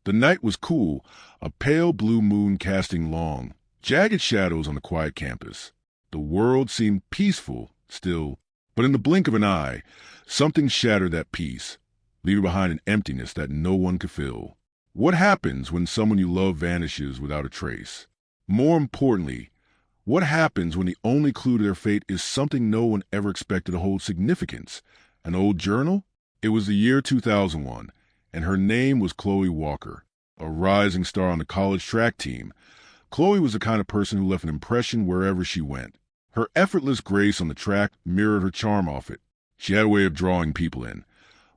The night was cool, a pale blue moon casting long, jagged shadows on the quiet campus. The world seemed peaceful, still, but in the blink of an eye, something shattered that peace, leaving behind an emptiness that no one could fill. What happens when someone you love vanishes without a trace? More importantly, what happens when the only clue to their fate is something no one ever expected to hold significance? An old journal? It was the year 2001, and her name was Chloe Walker, a rising star on the college track team. Chloe was the kind of person who left an impression wherever she went. Her effortless grace on the track mirrored her charm off it. She had a way of drawing people in,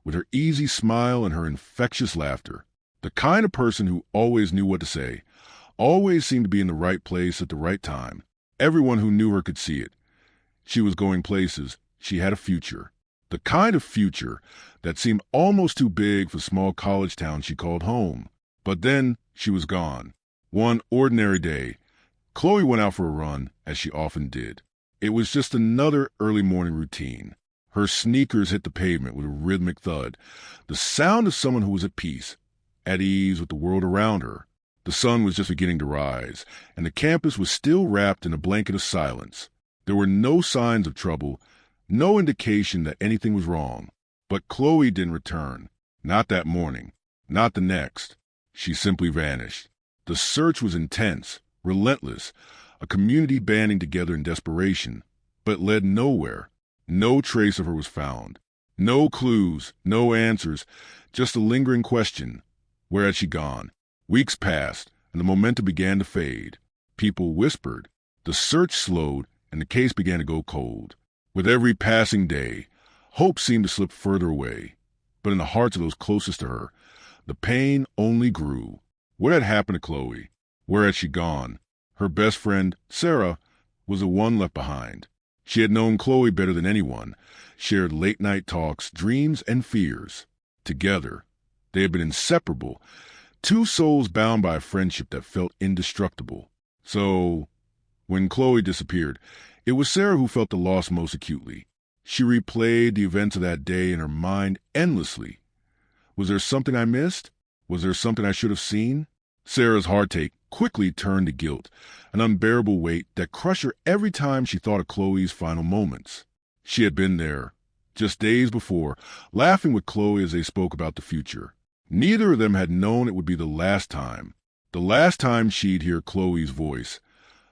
with her easy smile and her infectious laughter. The kind of person who always knew what to say, always seemed to be in the right place at the right time. Everyone who knew her could see it. She was going places. She had a future. The kind of future that seemed almost too big for small college town she called home. But then she was gone. One ordinary day, Chloe went out for a run, as she often did. It was just another early morning routine. Her sneakers hit the pavement with a rhythmic thud, the sound of someone who was at peace, at ease with the world around her. The sun was just beginning to rise, and the campus was still wrapped in a blanket of silence. There were no signs of trouble, no indication that anything was wrong. But Chloe didn't return. Not that morning. Not the next. She simply vanished. The search was intense, relentless, a community banding together in desperation, but led nowhere. No trace of her was found. No clues, no answers, just a lingering question. Where had she gone? Weeks passed, and the momentum began to fade. People whispered. The search slowed, and the case began to go cold. With every passing day, hope seemed to slip further away. But in the hearts of those closest to her, the pain only grew. What had happened to Chloe? Where had she gone? Her best friend, Sarah, was the one left behind. She had known Chloe better than anyone, shared late-night talks, dreams, and fears. Together, they had been inseparable, two souls bound by a friendship that felt indestructible. So, when Chloe disappeared, it was Sarah who felt the loss most acutely. She replayed the events of that day in her mind endlessly. Was there something I missed? Was there something I should have seen? Sarah's heartache quickly turned to guilt, an unbearable weight that crushed her every time she thought of Chloe's final moments. She had been there, just days before, laughing with Chloe as they spoke about the future. Neither of them had known it would be the last time she'd hear Chloe's voice,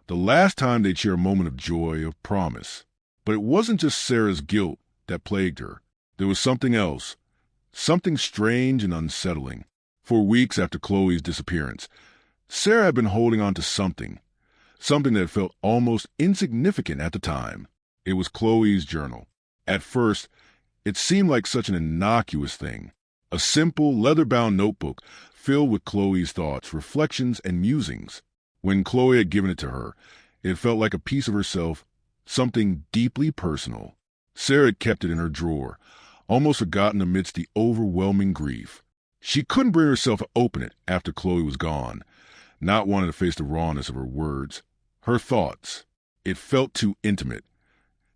the last time they'd share a moment of joy, of promise. But it wasn't just Sarah's guilt that plagued her. There was something else, something strange and unsettling. For weeks after Chloe's disappearance, Sarah had been holding on to something that felt almost insignificant at the time. It was Chloe's journal. At first, it seemed like such an innocuous thing, a simple, leather-bound notebook filled with Chloe's thoughts, reflections, and musings. When Chloe had given it to her, it felt like a piece of herself, something deeply personal. Sarah had kept it in her drawer, almost forgotten amidst the overwhelming grief. She couldn't bring herself to open it after Chloe was gone, not wanting to face the rawness of her words, her thoughts. It felt too intimate,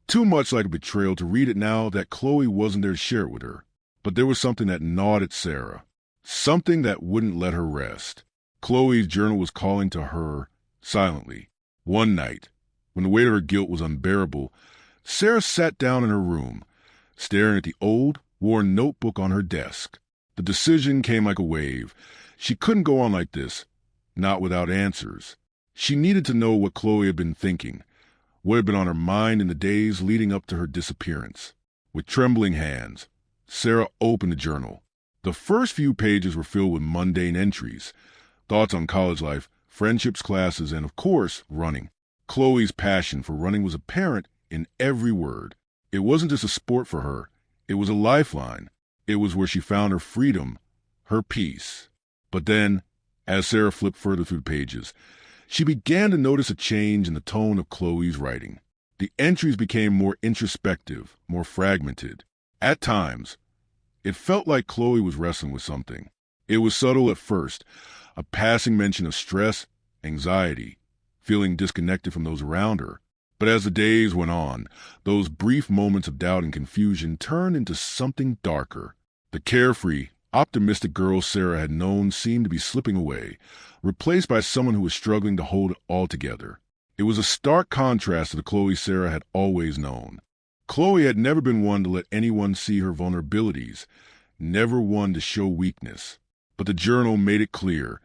too much like a betrayal to read it now that Chloe wasn't there to share it with her. But there was something that gnawed at Sarah, something that wouldn't let her rest. Chloe's journal was calling to her silently. One night, when the weight of her guilt was unbearable, Sarah sat down in her room, staring at the old, worn notebook on her desk. The decision came like a wave. She couldn't go on like this, not without answers. She needed to know what Chloe had been thinking, what had been on her mind in the days leading up to her disappearance. With trembling hands, Sarah opened the journal. The first few pages were filled with mundane entries, thoughts on college life, friendships, classes, and, of course, running. Chloe's passion for running was apparent in every word. It wasn't just a sport for her. It was a lifeline. It was where she found her freedom, her peace. But then, as Sarah flipped further through the pages, she began to notice a change in the tone of Chloe's writing. The entries became more introspective, more fragmented. At times, it felt like Chloe was wrestling with something. It was subtle at first, a passing mention of stress, anxiety, feeling disconnected from those around her. But as the days went on, those brief moments of doubt and confusion turned into something darker. The carefree, optimistic girl Sarah had known seemed to be slipping away, replaced by someone who was struggling to hold it all together. It was a stark contrast to the Chloe Sarah had always known. Chloe had never been one to let anyone see her vulnerabilities, never one to show weakness. But the journal made it clear.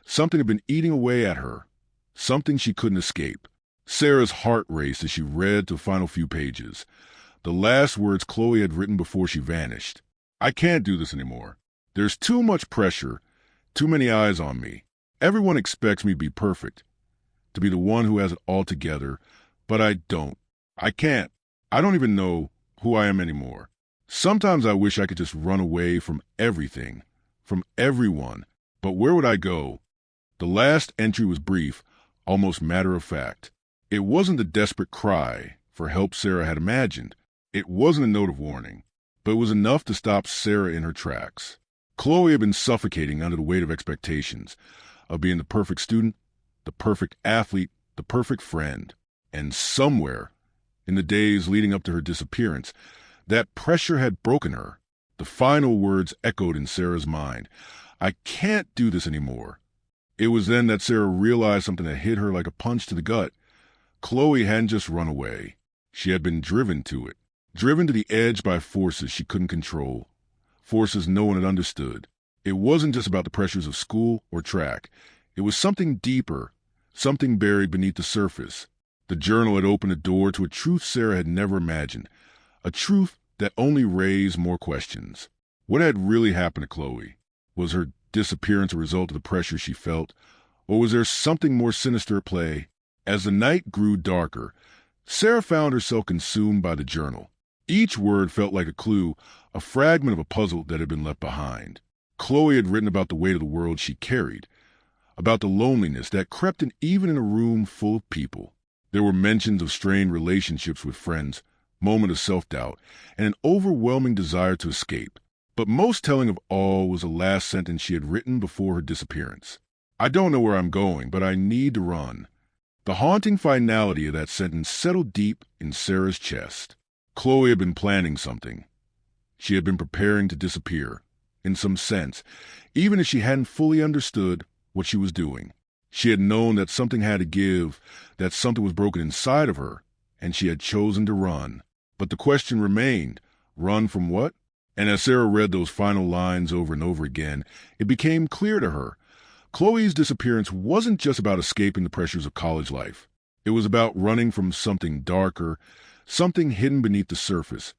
Something had been eating away at her, something she couldn't escape. Sarah's heart raced as she read the final few pages. The last words Chloe had written before she vanished. "I can't do this anymore. There's too much pressure, too many eyes on me. Everyone expects me to be perfect, to be the one who has it all together, but I don't. I can't. I don't even know who I am anymore. Sometimes I wish I could just run away from everything, from everyone. But where would I go?" The last entry was brief, almost matter-of-fact. It wasn't the desperate cry for help Sarah had imagined. It wasn't a note of warning, but it was enough to stop Sarah in her tracks. Chloe had been suffocating under the weight of expectations, of being the perfect student, the perfect athlete, the perfect friend. And somewhere, in the days leading up to her disappearance, that pressure had broken her. The final words echoed in Sarah's mind. "I can't do this anymore." It was then that Sarah realized something that hit her like a punch to the gut. Chloe hadn't just run away. She had been driven to it, driven to the edge by forces she couldn't control, forces no one had understood. It wasn't just about the pressures of school or track. It was something deeper, something buried beneath the surface. The journal had opened a door to a truth Sarah had never imagined, a truth that only raised more questions. What had really happened to Chloe? Was her disappearance a result of the pressure she felt, or was there something more sinister at play? As the night grew darker, Sarah found herself consumed by the journal. Each word felt like a clue, a fragment of a puzzle that had been left behind. Chloe had written about the weight of the world she carried, about the loneliness that crept in even in a room full of people. There were mentions of strained relationships with friends, moments of self-doubt, and an overwhelming desire to escape. But most telling of all was the last sentence she had written before her disappearance. "I don't know where I'm going, but I need to run." The haunting finality of that sentence settled deep in Sarah's chest. Chloe had been planning something. She had been preparing to disappear, in some sense, even if she hadn't fully understood what she was doing. She had known that something had to give, that something was broken inside of her, and she had chosen to run. But the question remained, run from what? And as Sarah read those final lines over and over again, it became clear to her. Chloe's disappearance wasn't just about escaping the pressures of college life. It was about running from something darker, something hidden beneath the surface,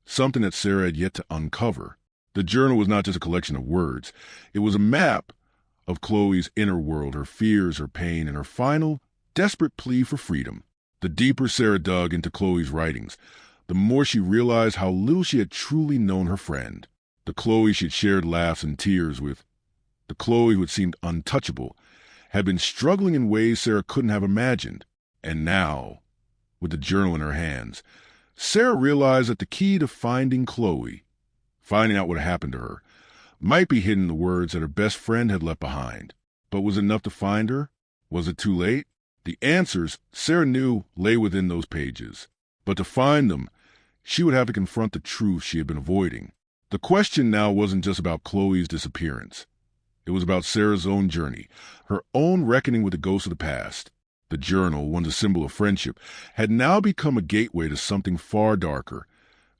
something that Sarah had yet to uncover. The journal was not just a collection of words. It was a map of Chloe's inner world, her fears, her pain, and her final, desperate plea for freedom. The deeper Sarah dug into Chloe's writings, the more she realized how little she had truly known her friend. The Chloe she had shared laughs and tears with, the Chloe who had seemed untouchable, had been struggling in ways Sarah couldn't have imagined. And now, with the journal in her hands, Sarah realized that the key to finding Chloe, finding out what happened to her, might be hidden in the words that her best friend had left behind. But was it enough to find her? Was it too late? The answers, Sarah knew, lay within those pages. But to find them, she would have to confront the truth she had been avoiding. The question now wasn't just about Chloe's disappearance. It was about Sarah's own journey, her own reckoning with the ghosts of the past. The journal, once a symbol of friendship, had now become a gateway to something far darker,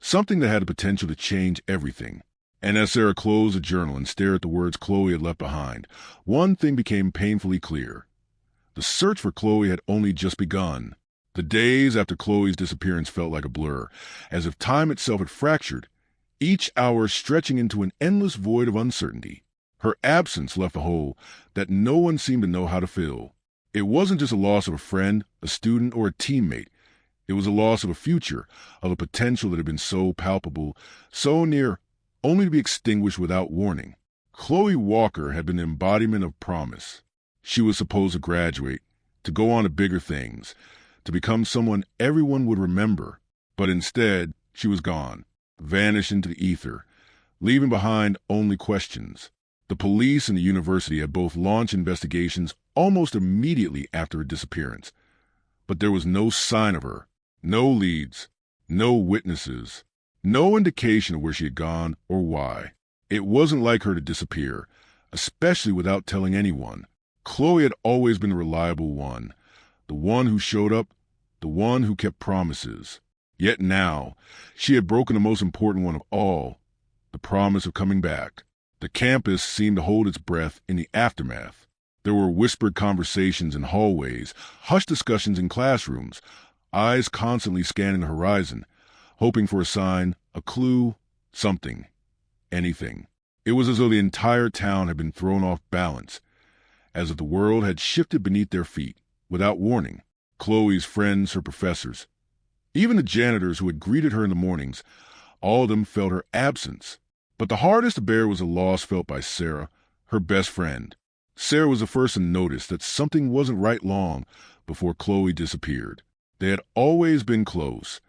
something that had the potential to change everything. And as Sarah closed the journal and stared at the words Chloe had left behind, one thing became painfully clear. The search for Chloe had only just begun. The days after Chloe's disappearance felt like a blur, as if time itself had fractured, each hour stretching into an endless void of uncertainty. Her absence left a hole that no one seemed to know how to fill. It wasn't just a loss of a friend, a student, or a teammate. It was a loss of a future, of a potential that had been so palpable, so near, only to be extinguished without warning. Chloe Walker had been the embodiment of promise. She was supposed to graduate, to go on to bigger things, to become someone everyone would remember. But instead, she was gone, vanished into the ether, leaving behind only questions. The police and the university had both launched investigations almost immediately after her disappearance. But there was no sign of her, no leads, no witnesses, no indication of where she had gone or why. It wasn't like her to disappear, especially without telling anyone. Chloe had always been the reliable one, the one who showed up, the one who kept promises. Yet now, she had broken the most important one of all, the promise of coming back. The campus seemed to hold its breath in the aftermath. There were whispered conversations in hallways, hushed discussions in classrooms, eyes constantly scanning the horizon, hoping for a sign, a clue, something, anything. It was as though the entire town had been thrown off balance, as if the world had shifted beneath their feet, without warning. Chloe's friends, her professors, even the janitors who had greeted her in the mornings, all of them felt her absence. But the hardest to bear was the loss felt by Sarah, her best friend. Sarah was the first to notice that something wasn't right long before Chloe disappeared. They had always been close,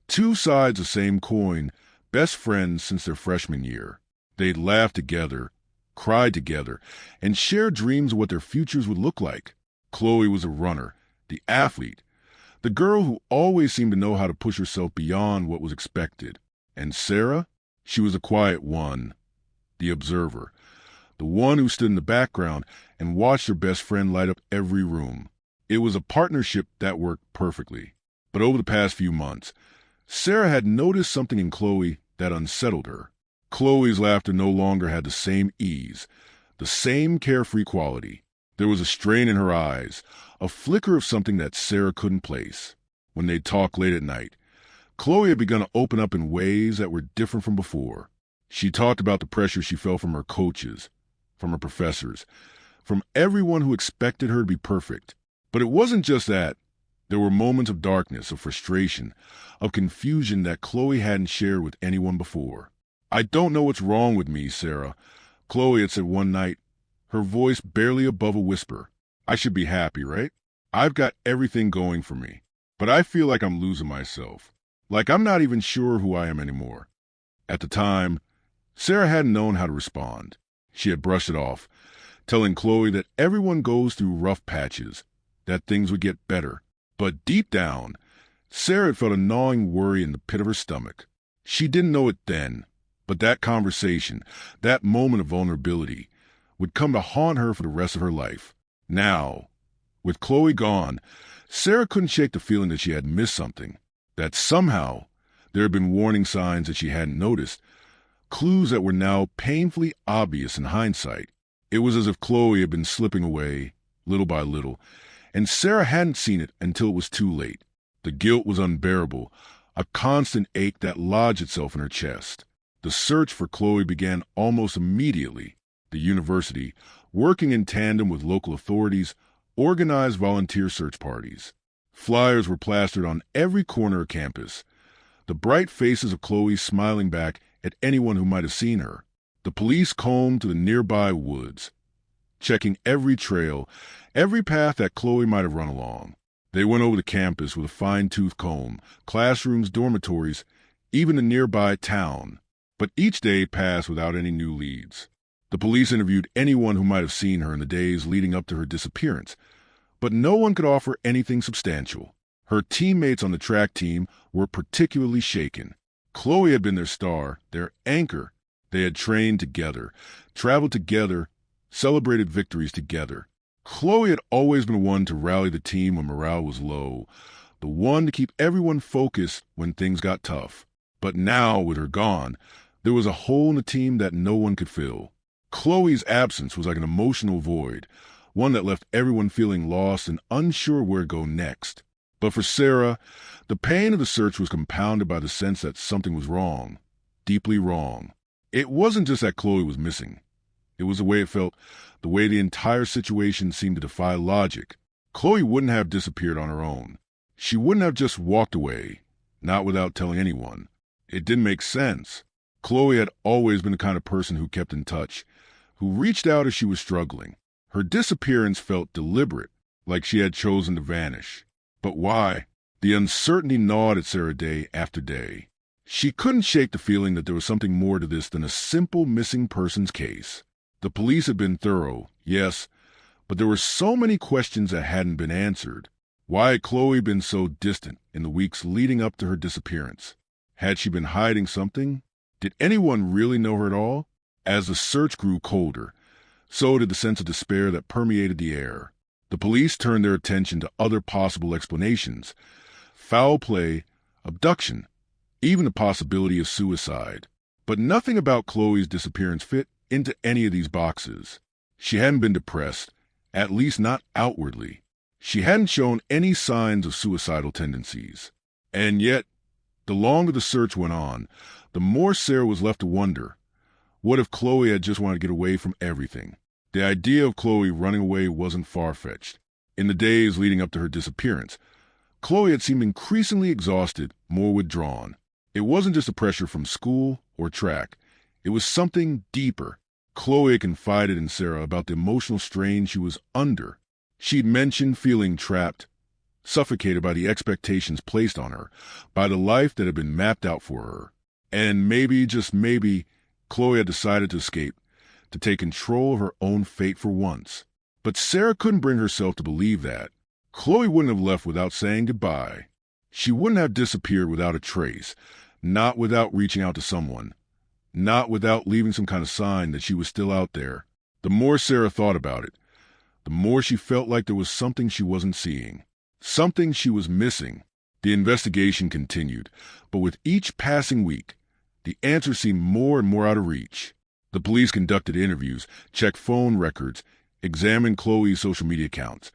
two sides of the same coin, best friends since their freshman year. They'd laughed together, cried together, and shared dreams of what their futures would look like. Chloe was a runner, the athlete, the girl who always seemed to know how to push herself beyond what was expected. And Sarah? She was the quiet one, the observer, the one who stood in the background and watched her best friend light up every room. It was a partnership that worked perfectly. But over the past few months, Sarah had noticed something in Chloe that unsettled her. Chloe's laughter no longer had the same ease, the same carefree quality. There was a strain in her eyes, a flicker of something that Sarah couldn't place. When they talked late at night, Chloe had begun to open up in ways that were different from before. She talked about the pressure she felt from her coaches, from her professors, from everyone who expected her to be perfect. But it wasn't just that. There were moments of darkness, of frustration, of confusion that Chloe hadn't shared with anyone before. "I don't know what's wrong with me, Sarah," Chloe had said one night, her voice barely above a whisper. "I should be happy, right? I've got everything going for me. But I feel like I'm losing myself. Like I'm not even sure who I am anymore." At the time, Sarah hadn't known how to respond. She had brushed it off, telling Chloe that everyone goes through rough patches, that things would get better. But deep down, Sarah had felt a gnawing worry in the pit of her stomach. She didn't know it then, but that conversation, that moment of vulnerability, would come to haunt her for the rest of her life. Now, with Chloe gone, Sarah couldn't shake the feeling that she had missed something, that somehow there had been warning signs that she hadn't noticed, clues that were now painfully obvious in hindsight. It was as if Chloe had been slipping away, little by little, and Sarah hadn't seen it until it was too late. The guilt was unbearable, a constant ache that lodged itself in her chest. The search for Chloe began almost immediately. The university, working in tandem with local authorities, organized volunteer search parties. Flyers were plastered on every corner of campus, the bright faces of Chloe smiling back at anyone who might have seen her. The police combed to the nearby woods, checking every trail, every path that Chloe might have run along. They went over the campus with a fine-tooth comb, classrooms, dormitories, even the nearby town. But each day passed without any new leads. The police interviewed anyone who might have seen her in the days leading up to her disappearance, but no one could offer anything substantial. Her teammates on the track team were particularly shaken. Chloe had been their star, their anchor. They had trained together, traveled together, celebrated victories together. Chloe had always been one to rally the team when morale was low, the one to keep everyone focused when things got tough. But now, with her gone, there was a hole in the team that no one could fill. Chloe's absence was like an emotional void, one that left everyone feeling lost and unsure where to go next. But for Sarah, the pain of the search was compounded by the sense that something was wrong, deeply wrong. It wasn't just that Chloe was missing. It was the way it felt, the way the entire situation seemed to defy logic. Chloe wouldn't have disappeared on her own. She wouldn't have just walked away, not without telling anyone. It didn't make sense. Chloe had always been the kind of person who kept in touch, who reached out as she was struggling. Her disappearance felt deliberate, like she had chosen to vanish. But why? The uncertainty gnawed at Sarah day after day. She couldn't shake the feeling that there was something more to this than a simple missing persons case. The police had been thorough, yes, but there were so many questions that hadn't been answered. Why had Chloe been so distant in the weeks leading up to her disappearance? Had she been hiding something? Did anyone really know her at all? As the search grew colder, so did the sense of despair that permeated the air. The police turned their attention to other possible explanations: foul play, abduction, even the possibility of suicide. But nothing about Chloe's disappearance fit into any of these boxes. She hadn't been depressed, at least not outwardly. She hadn't shown any signs of suicidal tendencies. And yet, the longer the search went on, the more Sarah was left to wonder, what if Chloe had just wanted to get away from everything? The idea of Chloe running away wasn't far-fetched. In the days leading up to her disappearance, Chloe had seemed increasingly exhausted, more withdrawn. It wasn't just the pressure from school or track. It was something deeper. Chloe had confided in Sarah about the emotional strain she was under. She'd mentioned feeling trapped, suffocated by the expectations placed on her, by the life that had been mapped out for her. And maybe, just maybe, Chloe had decided to escape, to take control of her own fate for once. But Sarah couldn't bring herself to believe that. Chloe wouldn't have left without saying goodbye. She wouldn't have disappeared without a trace, not without reaching out to someone, not without leaving some kind of sign that she was still out there. The more Sarah thought about it, the more she felt like there was something she wasn't seeing, something she was missing. The investigation continued, but with each passing week, the answer seemed more and more out of reach. The police conducted interviews, checked phone records, examined Chloe's social media accounts,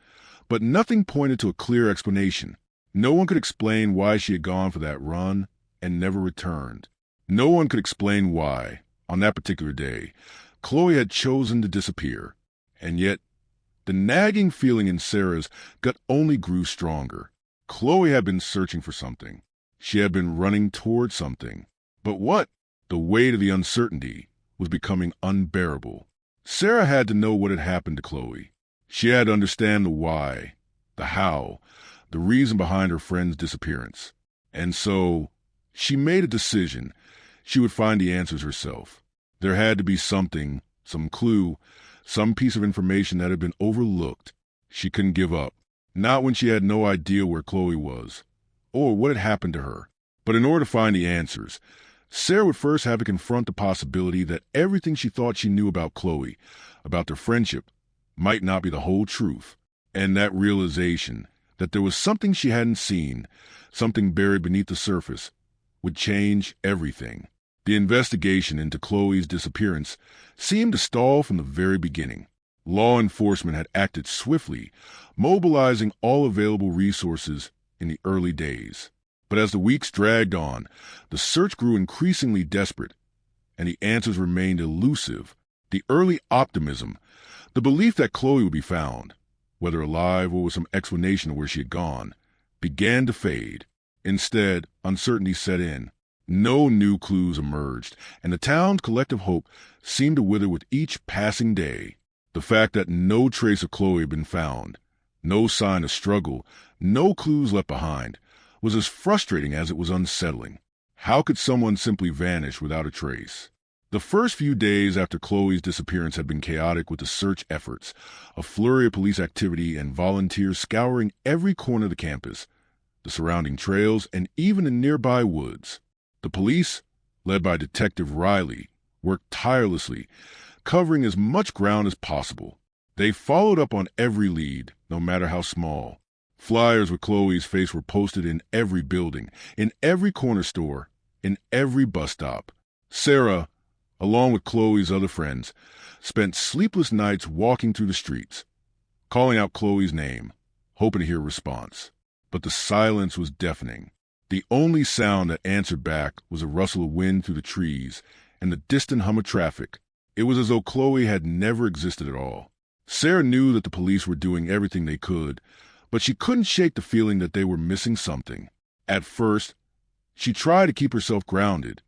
but nothing pointed to a clear explanation. No one could explain why she had gone for that run and never returned. No one could explain why, on that particular day, Chloe had chosen to disappear. And yet, the nagging feeling in Sarah's gut only grew stronger. Chloe had been searching for something. She had been running toward something. But what? The weight of the uncertainty was becoming unbearable. Sarah had to know what had happened to Chloe. She had to understand the why, the how, the reason behind her friend's disappearance. And so, she made a decision. She would find the answers herself. There had to be something, some clue, some piece of information that had been overlooked. She couldn't give up. Not when she had no idea where Chloe was, or what had happened to her. But in order to find the answers, Sarah would first have to confront the possibility that everything she thought she knew about Chloe, about their friendship, might not be the whole truth. And that realization that there was something she hadn't seen, something buried beneath the surface, would change everything. The investigation into Chloe's disappearance seemed to stall from the very beginning. Law enforcement had acted swiftly, mobilizing all available resources in the early days. But as the weeks dragged on, the search grew increasingly desperate, and the answers remained elusive. The early optimism, the belief that Chloe would be found, whether alive or with some explanation of where she had gone, began to fade. Instead, uncertainty set in. No new clues emerged, and the town's collective hope seemed to wither with each passing day. The fact that no trace of Chloe had been found, no sign of struggle, no clues left behind, was as frustrating as it was unsettling. How could someone simply vanish without a trace? The first few days after Chloe's disappearance had been chaotic with the search efforts, a flurry of police activity and volunteers scouring every corner of the campus, the surrounding trails, and even the nearby woods. The police, led by Detective Riley, worked tirelessly, covering as much ground as possible. They followed up on every lead, no matter how small. Flyers with Chloe's face were posted in every building, in every corner store, in every bus stop. Sarah, along with Chloe's other friends, spent sleepless nights walking through the streets, calling out Chloe's name, hoping to hear a response. But the silence was deafening. The only sound that answered back was a rustle of wind through the trees and the distant hum of traffic. It was as though Chloe had never existed at all. Sarah knew that the police were doing everything they could, but she couldn't shake the feeling that they were missing something. At first, she tried to keep herself grounded,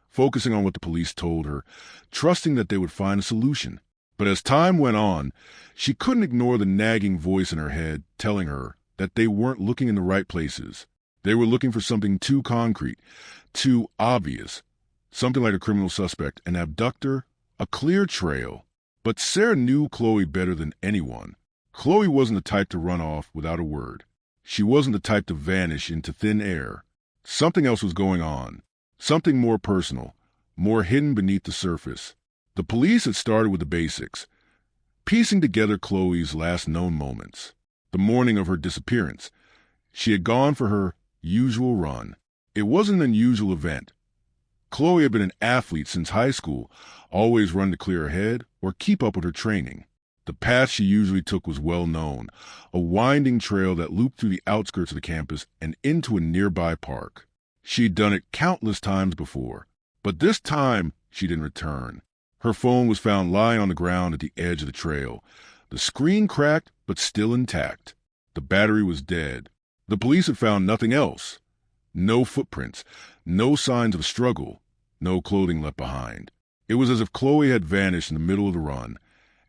focusing on what the police told her, trusting that they would find a solution. But as time went on, she couldn't ignore the nagging voice in her head telling her that they weren't looking in the right places. They were looking for something too concrete, too obvious, something like a criminal suspect, an abductor, a clear trail. But Sarah knew Chloe better than anyone. Chloe wasn't the type to run off without a word. She wasn't the type to vanish into thin air. Something else was going on, something more personal, more hidden beneath the surface. The police had started with the basics, piecing together Chloe's last known moments. The morning of her disappearance, she had gone for her usual run. It wasn't an unusual event. Chloe had been an athlete since high school, always run to clear her head or keep up with her training. The path she usually took was well known, a winding trail that looped through the outskirts of the campus and into a nearby park. She'd done it countless times before, but this time she didn't return. Her phone was found lying on the ground at the edge of the trail. The screen cracked, but still intact. The battery was dead. The police had found nothing else. No footprints, no signs of struggle, no clothing left behind. It was as if Chloe had vanished in the middle of the run,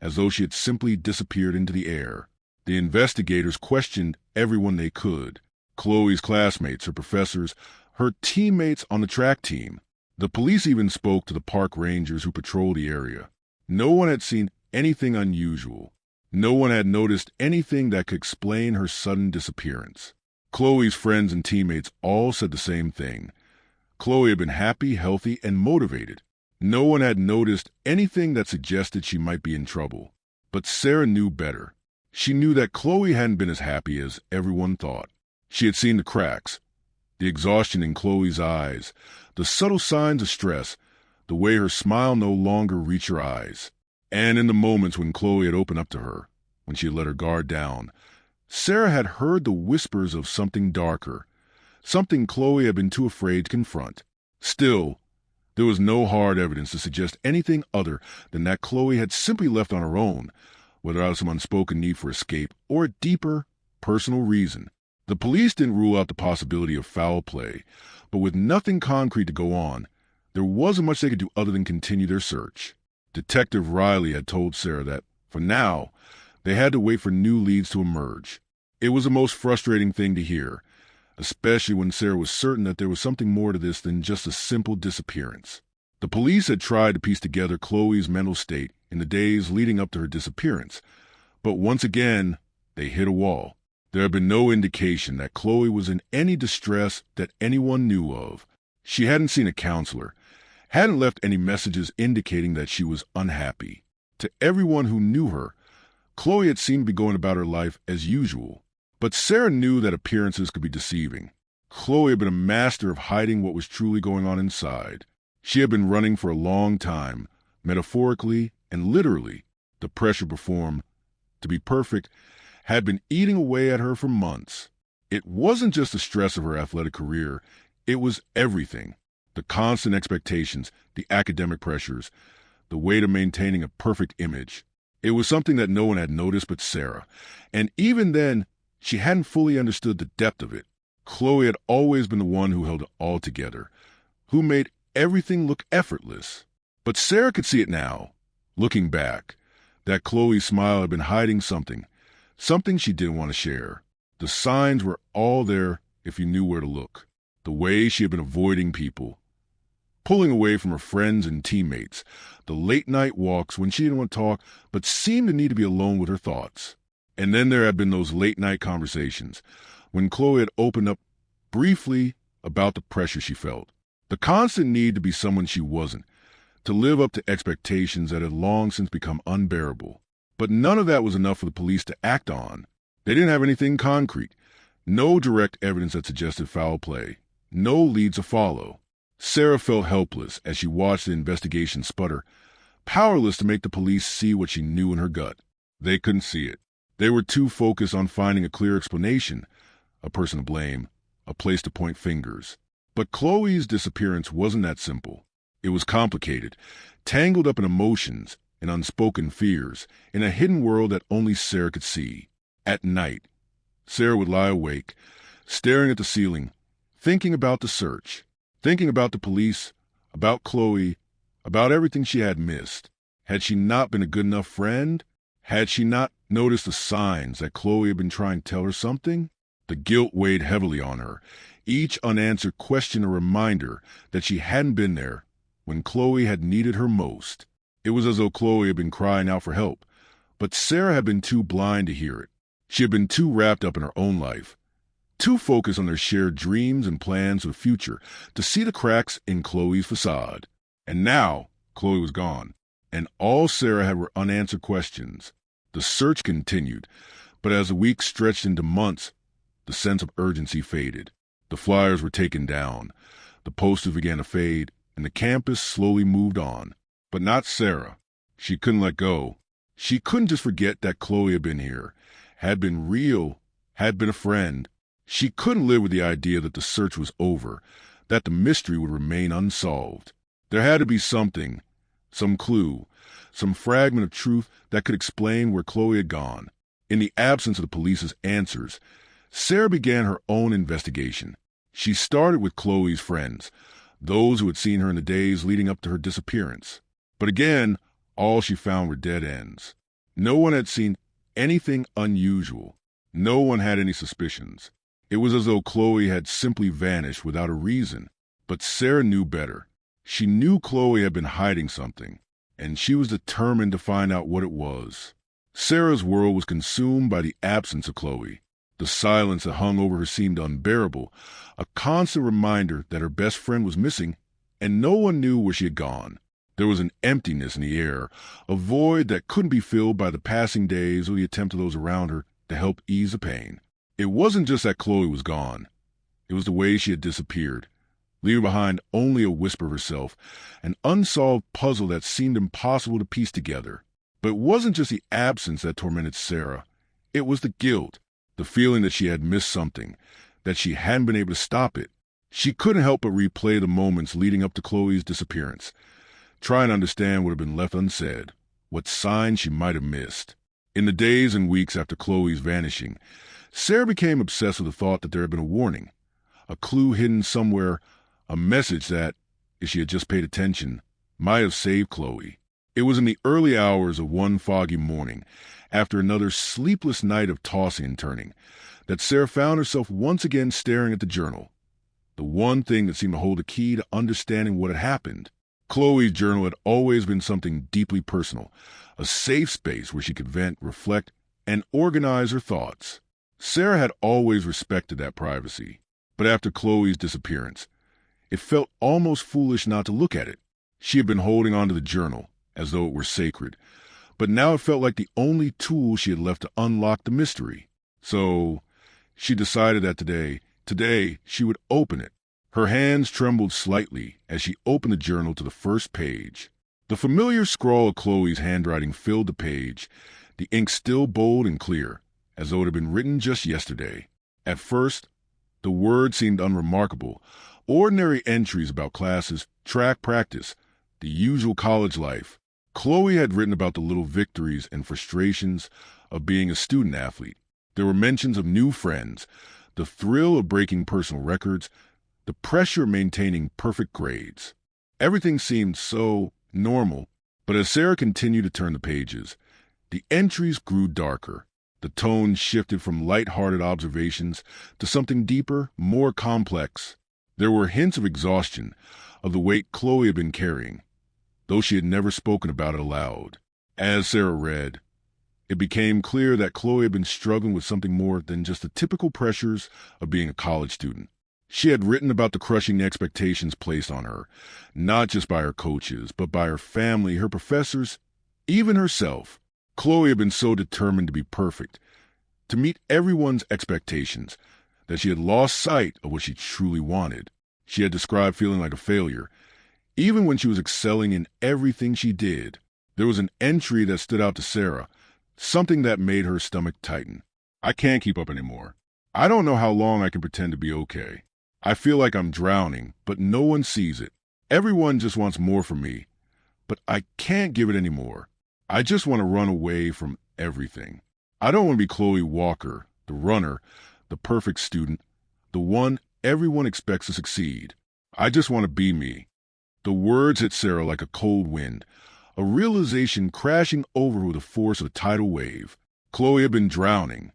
as though she had simply disappeared into the air. The investigators questioned everyone they could. Chloe's classmates, her professors, her teammates on the track team. The police even spoke to the park rangers who patrolled the area. No one had seen anything unusual. No one had noticed anything that could explain her sudden disappearance. Chloe's friends and teammates all said the same thing. Chloe had been happy, healthy, and motivated. No one had noticed anything that suggested she might be in trouble. But Sarah knew better. She knew that Chloe hadn't been as happy as everyone thought. She had seen the cracks, the exhaustion in Chloe's eyes, the subtle signs of stress, the way her smile no longer reached her eyes. And in the moments when Chloe had opened up to her, when she had let her guard down, Sarah had heard the whispers of something darker, something Chloe had been too afraid to confront. Still, there was no hard evidence to suggest anything other than that Chloe had simply left on her own, whether out of some unspoken need for escape or a deeper, personal reason. The police didn't rule out the possibility of foul play, but with nothing concrete to go on, there wasn't much they could do other than continue their search. Detective Riley had told Sarah that, for now, they had to wait for new leads to emerge. It was the most frustrating thing to hear, especially when Sarah was certain that there was something more to this than just a simple disappearance. The police had tried to piece together Chloe's mental state in the days leading up to her disappearance, but once again, they hit a wall. There had been no indication that Chloe was in any distress that anyone knew of. She hadn't seen a counselor, hadn't left any messages indicating that she was unhappy. To everyone who knew her, Chloe had seemed to be going about her life as usual. But Sarah knew that appearances could be deceiving. Chloe had been a master of hiding what was truly going on inside. She had been running for a long time, metaphorically and literally. The pressure to perform, to be perfect, had been eating away at her for months. It wasn't just the stress of her athletic career, it was everything. The constant expectations, the academic pressures, the weight of maintaining a perfect image. It was something that no one had noticed but Sarah, and even then, she hadn't fully understood the depth of it. Chloe had always been the one who held it all together, who made everything look effortless. But Sarah could see it now, looking back, that Chloe's smile had been hiding something she didn't want to share. The signs were all there if you knew where to look. The way she had been avoiding people, pulling away from her friends and teammates, the late-night walks when she didn't want to talk but seemed to need to be alone with her thoughts. And then there had been those late-night conversations, when Chloe had opened up briefly about the pressure she felt, the constant need to be someone she wasn't, to live up to expectations that had long since become unbearable. But none of that was enough for the police to act on. They didn't have anything concrete, no direct evidence that suggested foul play, no leads to follow. Sarah felt helpless as she watched the investigation sputter, powerless to make the police see what she knew in her gut. They couldn't see it. They were too focused on finding a clear explanation, a person to blame, a place to point fingers. But Chloe's disappearance wasn't that simple. It was complicated, tangled up in emotions and unspoken fears, in a hidden world that only Sarah could see. At night, Sarah would lie awake, staring at the ceiling, thinking about the search, thinking about the police, about Chloe, about everything she had missed. Had she not been a good enough friend? Had she not noticed the signs that Chloe had been trying to tell her something? The guilt weighed heavily on her, each unanswered question a reminder that she hadn't been there when Chloe had needed her most. It was as though Chloe had been crying out for help, but Sarah had been too blind to hear it. She had been too wrapped up in her own life, too focused on their shared dreams and plans for the future to see the cracks in Chloe's facade. And now, Chloe was gone. and all Sarah had were unanswered questions. The search continued, but as the weeks stretched into months, the sense of urgency faded. The flyers were taken down, the posters began to fade, and the campus slowly moved on. But not Sarah. She couldn't let go. She couldn't just forget that Chloe had been here, had been real, had been a friend. She couldn't live with the idea that the search was over, that the mystery would remain unsolved. There had to be something, some clue, some fragment of truth that could explain where Chloe had gone. In the absence of the police's answers, Sarah began her own investigation. She started with Chloe's friends, those who had seen her in the days leading up to her disappearance. But again, all she found were dead ends. No one had seen anything unusual. No one had any suspicions. It was as though Chloe had simply vanished without a reason. But Sarah knew better. She knew Chloe had been hiding something, and she was determined to find out what it was. Sarah's world was consumed by the absence of Chloe. The silence that hung over her seemed unbearable, a constant reminder that her best friend was missing, and no one knew where she had gone. There was an emptiness in the air, a void that couldn't be filled by the passing days or the attempt of those around her to help ease the pain. It wasn't just that Chloe was gone. It was the way she had disappeared, leaving behind only a whisper of herself, an unsolved puzzle that seemed impossible to piece together. But it wasn't just the absence that tormented Sarah. It was the guilt, the feeling that she had missed something, that she hadn't been able to stop it. She couldn't help but replay the moments leading up to Chloe's disappearance, trying to understand what had been left unsaid, what signs she might have missed. In the days and weeks after Chloe's vanishing, Sarah became obsessed with the thought that there had been a warning, a clue hidden somewhere, a message that, if she had just paid attention, might have saved Chloe. It was in the early hours of one foggy morning, after another sleepless night of tossing and turning, that Sarah found herself once again staring at the journal, the one thing that seemed to hold the key to understanding what had happened. Chloe's journal had always been something deeply personal, a safe space where she could vent, reflect, and organize her thoughts. Sarah had always respected that privacy, but after Chloe's disappearance, it felt almost foolish not to look at it. She had been holding on to the journal, as though it were sacred, but now it felt like the only tool she had left to unlock the mystery. So she decided that today she would open it. Her hands trembled slightly as she opened the journal to the first page. The familiar scrawl of Chloe's handwriting filled the page, the ink still bold and clear, as though it had been written just yesterday. At first, the words seemed unremarkable, ordinary entries about classes, track practice, the usual college life. Chloe had written about the little victories and frustrations of being a student athlete. There were mentions of new friends, the thrill of breaking personal records, the pressure of maintaining perfect grades. Everything seemed so normal, but as Sarah continued to turn the pages, the entries grew darker. The tone shifted from light-hearted observations to something deeper, more complex. There were hints of exhaustion, of the weight Chloe had been carrying, though she had never spoken about it aloud. As Sarah read, it became clear that Chloe had been struggling with something more than just the typical pressures of being a college student. She had written about the crushing expectations placed on her, not just by her coaches, but by her family, her professors, even herself. Chloe had been so determined to be perfect, to meet everyone's expectations, that she had lost sight of what she truly wanted. She had described feeling like a failure, even when she was excelling in everything she did. There was an entry that stood out to Sarah, something that made her stomach tighten. I can't keep up anymore. I don't know how long I can pretend to be okay. I feel like I'm drowning, but no one sees it. Everyone just wants more from me, but I can't give it anymore. I just want to run away from everything. I don't want to be Chloe Walker, the runner, the perfect student, the one everyone expects to succeed. I just want to be me. The words hit Sarah like a cold wind, a realization crashing over her with the force of a tidal wave. Chloe had been drowning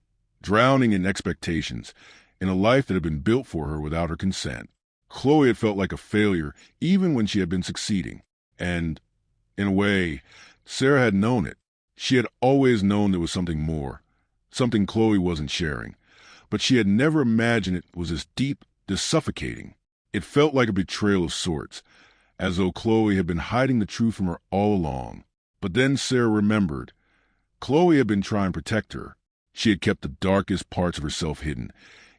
in expectations, in a life that had been built for her without her consent. Chloe had felt like a failure even when she had been succeeding. And, in a way, Sarah had known it. She had always known there was something more, something Chloe wasn't sharing. But she had never imagined it was this deep, this suffocating. It felt like a betrayal of sorts, as though Chloe had been hiding the truth from her all along. But then Sarah remembered. Chloe had been trying to protect her. She had kept the darkest parts of herself hidden,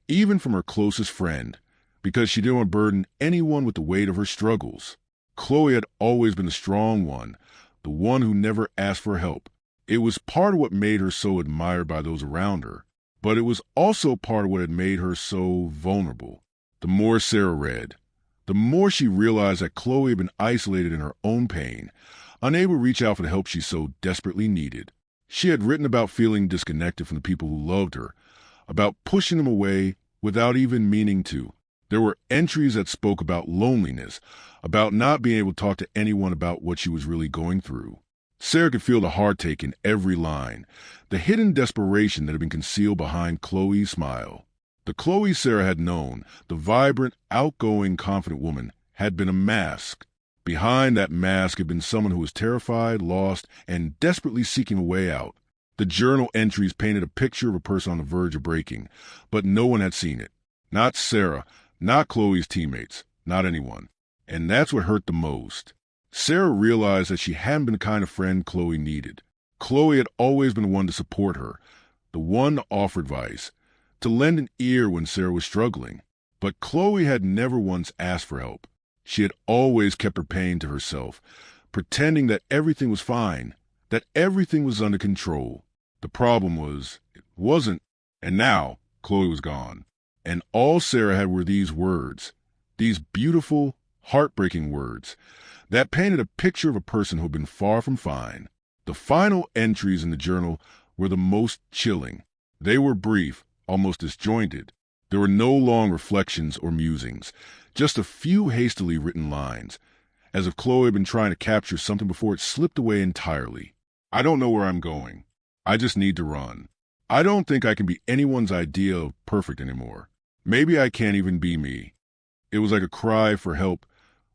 even from her closest friend, because she didn't want to burden anyone with the weight of her struggles. Chloe had always been the strong one, the one who never asked for help. It was part of what made her so admired by those around her, but it was also part of what had made her so vulnerable. The more Sarah read, the more she realized that Chloe had been isolated in her own pain, unable to reach out for the help she so desperately needed. She had written about feeling disconnected from the people who loved her, about pushing them away without even meaning to. There were entries that spoke about loneliness, about not being able to talk to anyone about what she was really going through. Sarah could feel the heartache in every line, the hidden desperation that had been concealed behind Chloe's smile. The Chloe Sarah had known, the vibrant, outgoing, confident woman, had been a mask. Behind that mask had been someone who was terrified, lost, and desperately seeking a way out. The journal entries painted a picture of a person on the verge of breaking, but no one had seen it. Not Sarah, not Chloe's teammates, not anyone. And that's what hurt the most. Sarah realized that she hadn't been the kind of friend Chloe needed. Chloe had always been the one to support her, the one to offer advice, to lend an ear when Sarah was struggling. But Chloe had never once asked for help. She had always kept her pain to herself, pretending that everything was fine, that everything was under control. The problem was, it wasn't, and now Chloe was gone. And all Sarah had were these words, these beautiful, heartbreaking words, that painted a picture of a person who had been far from fine. The final entries in the journal were the most chilling. They were brief, almost disjointed. There were no long reflections or musings, just a few hastily written lines, as if Chloe had been trying to capture something before it slipped away entirely. I don't know where I'm going. I just need to run. I don't think I can be anyone's idea of perfect anymore. Maybe I can't even be me. It was like a cry for help,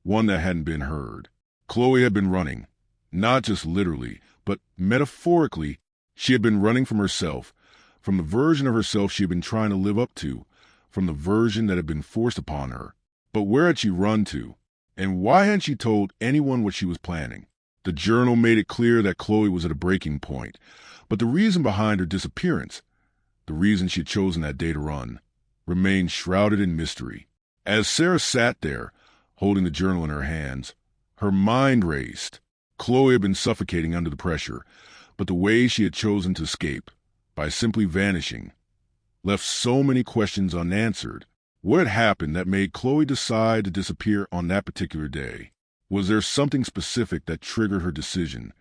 one that hadn't been heard. Chloe had been running, not just literally, but metaphorically. She had been running from herself, from the version of herself she had been trying to live up to, from the version that had been forced upon her. But where had she run to? And why hadn't she told anyone what she was planning? The journal made it clear that Chloe was at a breaking point, but the reason behind her disappearance, the reason she had chosen that day to run, remained shrouded in mystery. As Sarah sat there, holding the journal in her hands, her mind raced. Chloe had been suffocating under the pressure, but the way she had chosen to escape, by simply vanishing, left so many questions unanswered. What had happened that made Chloe decide to disappear on that particular day? Was there something specific that triggered her decision?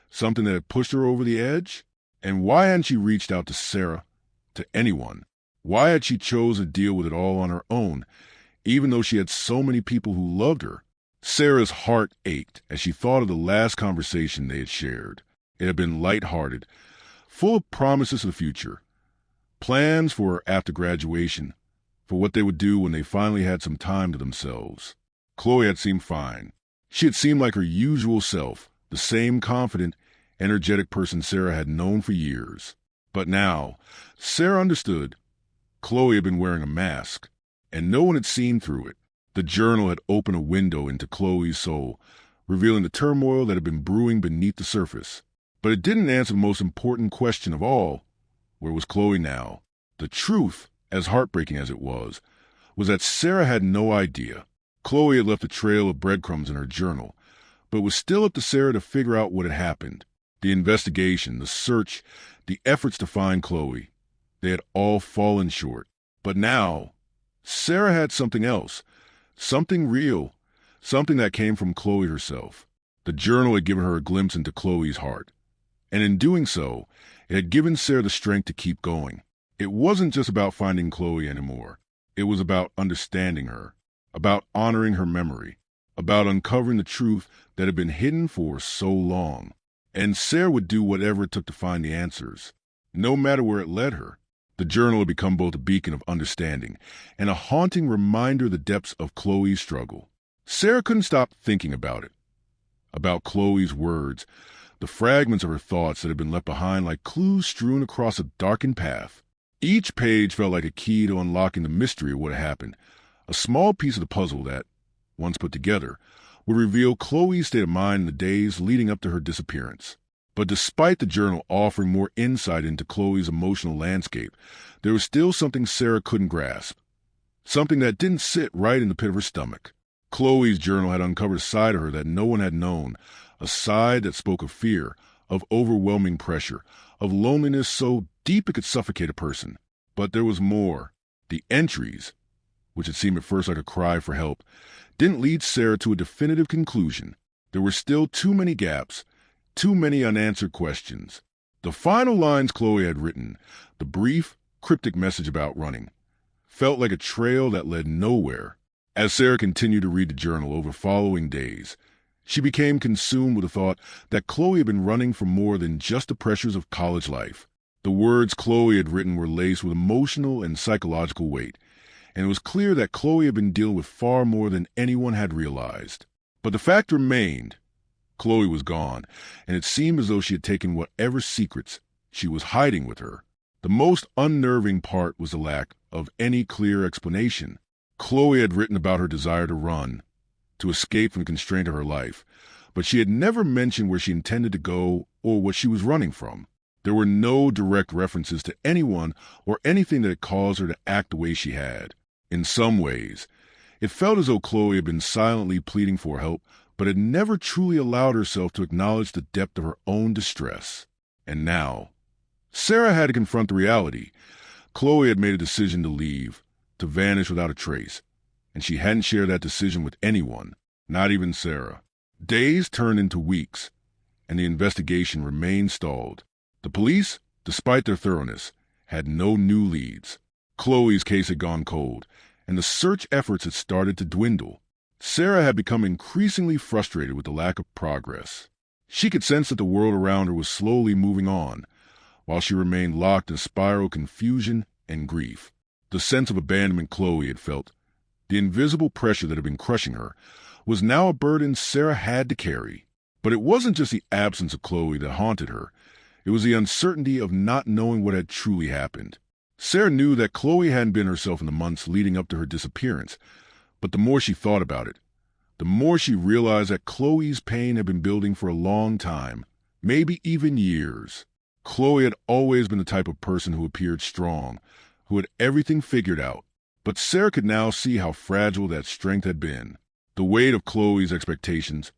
Something that had pushed her over the edge? And why hadn't she reached out to Sarah, to anyone? Why had she chosen to deal with it all on her own, even though she had so many people who loved her? Sarah's heart ached as she thought of the last conversation they had shared. It had been lighthearted, full of promises of the future, plans for after graduation, for what they would do when they finally had some time to themselves. Chloe had seemed fine. She had seemed like her usual self, the same confident, energetic person Sarah had known for years. But now, Sarah understood. Chloe had been wearing a mask, and no one had seen through it. The journal had opened a window into Chloe's soul, revealing the turmoil that had been brewing beneath the surface. But it didn't answer the most important question of all. Where was Chloe now? The truth, as heartbreaking as it was that Sarah had no idea. Chloe had left a trail of breadcrumbs in her journal, but it was still up to Sarah to figure out what had happened. The investigation, the search, the efforts to find Chloe, they had all fallen short. But now, Sarah had something else, something real, something that came from Chloe herself. The journal had given her a glimpse into Chloe's heart, and in doing so, it had given Sarah the strength to keep going. It wasn't just about finding Chloe anymore. It was about understanding her, about honoring her memory, about uncovering the truth that had been hidden for so long. And Sarah would do whatever it took to find the answers, no matter where it led her. The journal had become both a beacon of understanding and a haunting reminder of the depths of Chloe's struggle. Sarah couldn't stop thinking about it, about Chloe's words, the fragments of her thoughts that had been left behind like clues strewn across a darkened path. Each page felt like a key to unlocking the mystery of what had happened, a small piece of the puzzle that, once put together, would reveal Chloe's state of mind in the days leading up to her disappearance. But despite the journal offering more insight into Chloe's emotional landscape, there was still something Sarah couldn't grasp. Something that didn't sit right in the pit of her stomach. Chloe's journal had uncovered a side of her that no one had known, a side that spoke of fear, of overwhelming pressure, of loneliness so deep it could suffocate a person. But there was more. The entries, which had seemed at first like a cry for help, didn't lead Sarah to a definitive conclusion. There were still too many gaps, too many unanswered questions. The final lines Chloe had written, the brief, cryptic message about running, felt like a trail that led nowhere. As Sarah continued to read the journal over following days, she became consumed with the thought that Chloe had been running from more than just the pressures of college life. The words Chloe had written were laced with emotional and psychological weight, and it was clear that Chloe had been dealing with far more than anyone had realized. But the fact remained, Chloe was gone, and it seemed as though she had taken whatever secrets she was hiding with her. The most unnerving part was the lack of any clear explanation. Chloe had written about her desire to run, to escape from the constraint of her life, but she had never mentioned where she intended to go or what she was running from. There were no direct references to anyone or anything that had caused her to act the way she had. In some ways, it felt as though Chloe had been silently pleading for help, but had never truly allowed herself to acknowledge the depth of her own distress. And now, Sarah had to confront the reality. Chloe had made a decision to leave, to vanish without a trace, and she hadn't shared that decision with anyone, not even Sarah. Days turned into weeks, and the investigation remained stalled. The police, despite their thoroughness, had no new leads. Chloe's case had gone cold, and the search efforts had started to dwindle. Sarah had become increasingly frustrated with the lack of progress. She could sense that the world around her was slowly moving on, while she remained locked in a spiral of confusion and grief. The sense of abandonment Chloe had felt, the invisible pressure that had been crushing her, was now a burden Sarah had to carry. But it wasn't just the absence of Chloe that haunted her. It was the uncertainty of not knowing what had truly happened. Sarah knew that Chloe hadn't been herself in the months leading up to her disappearance, but the more she thought about it, the more she realized that Chloe's pain had been building for a long time, maybe even years. Chloe had always been the type of person who appeared strong, who had everything figured out, but Sarah could now see how fragile that strength had been. The weight of Chloe's expectations,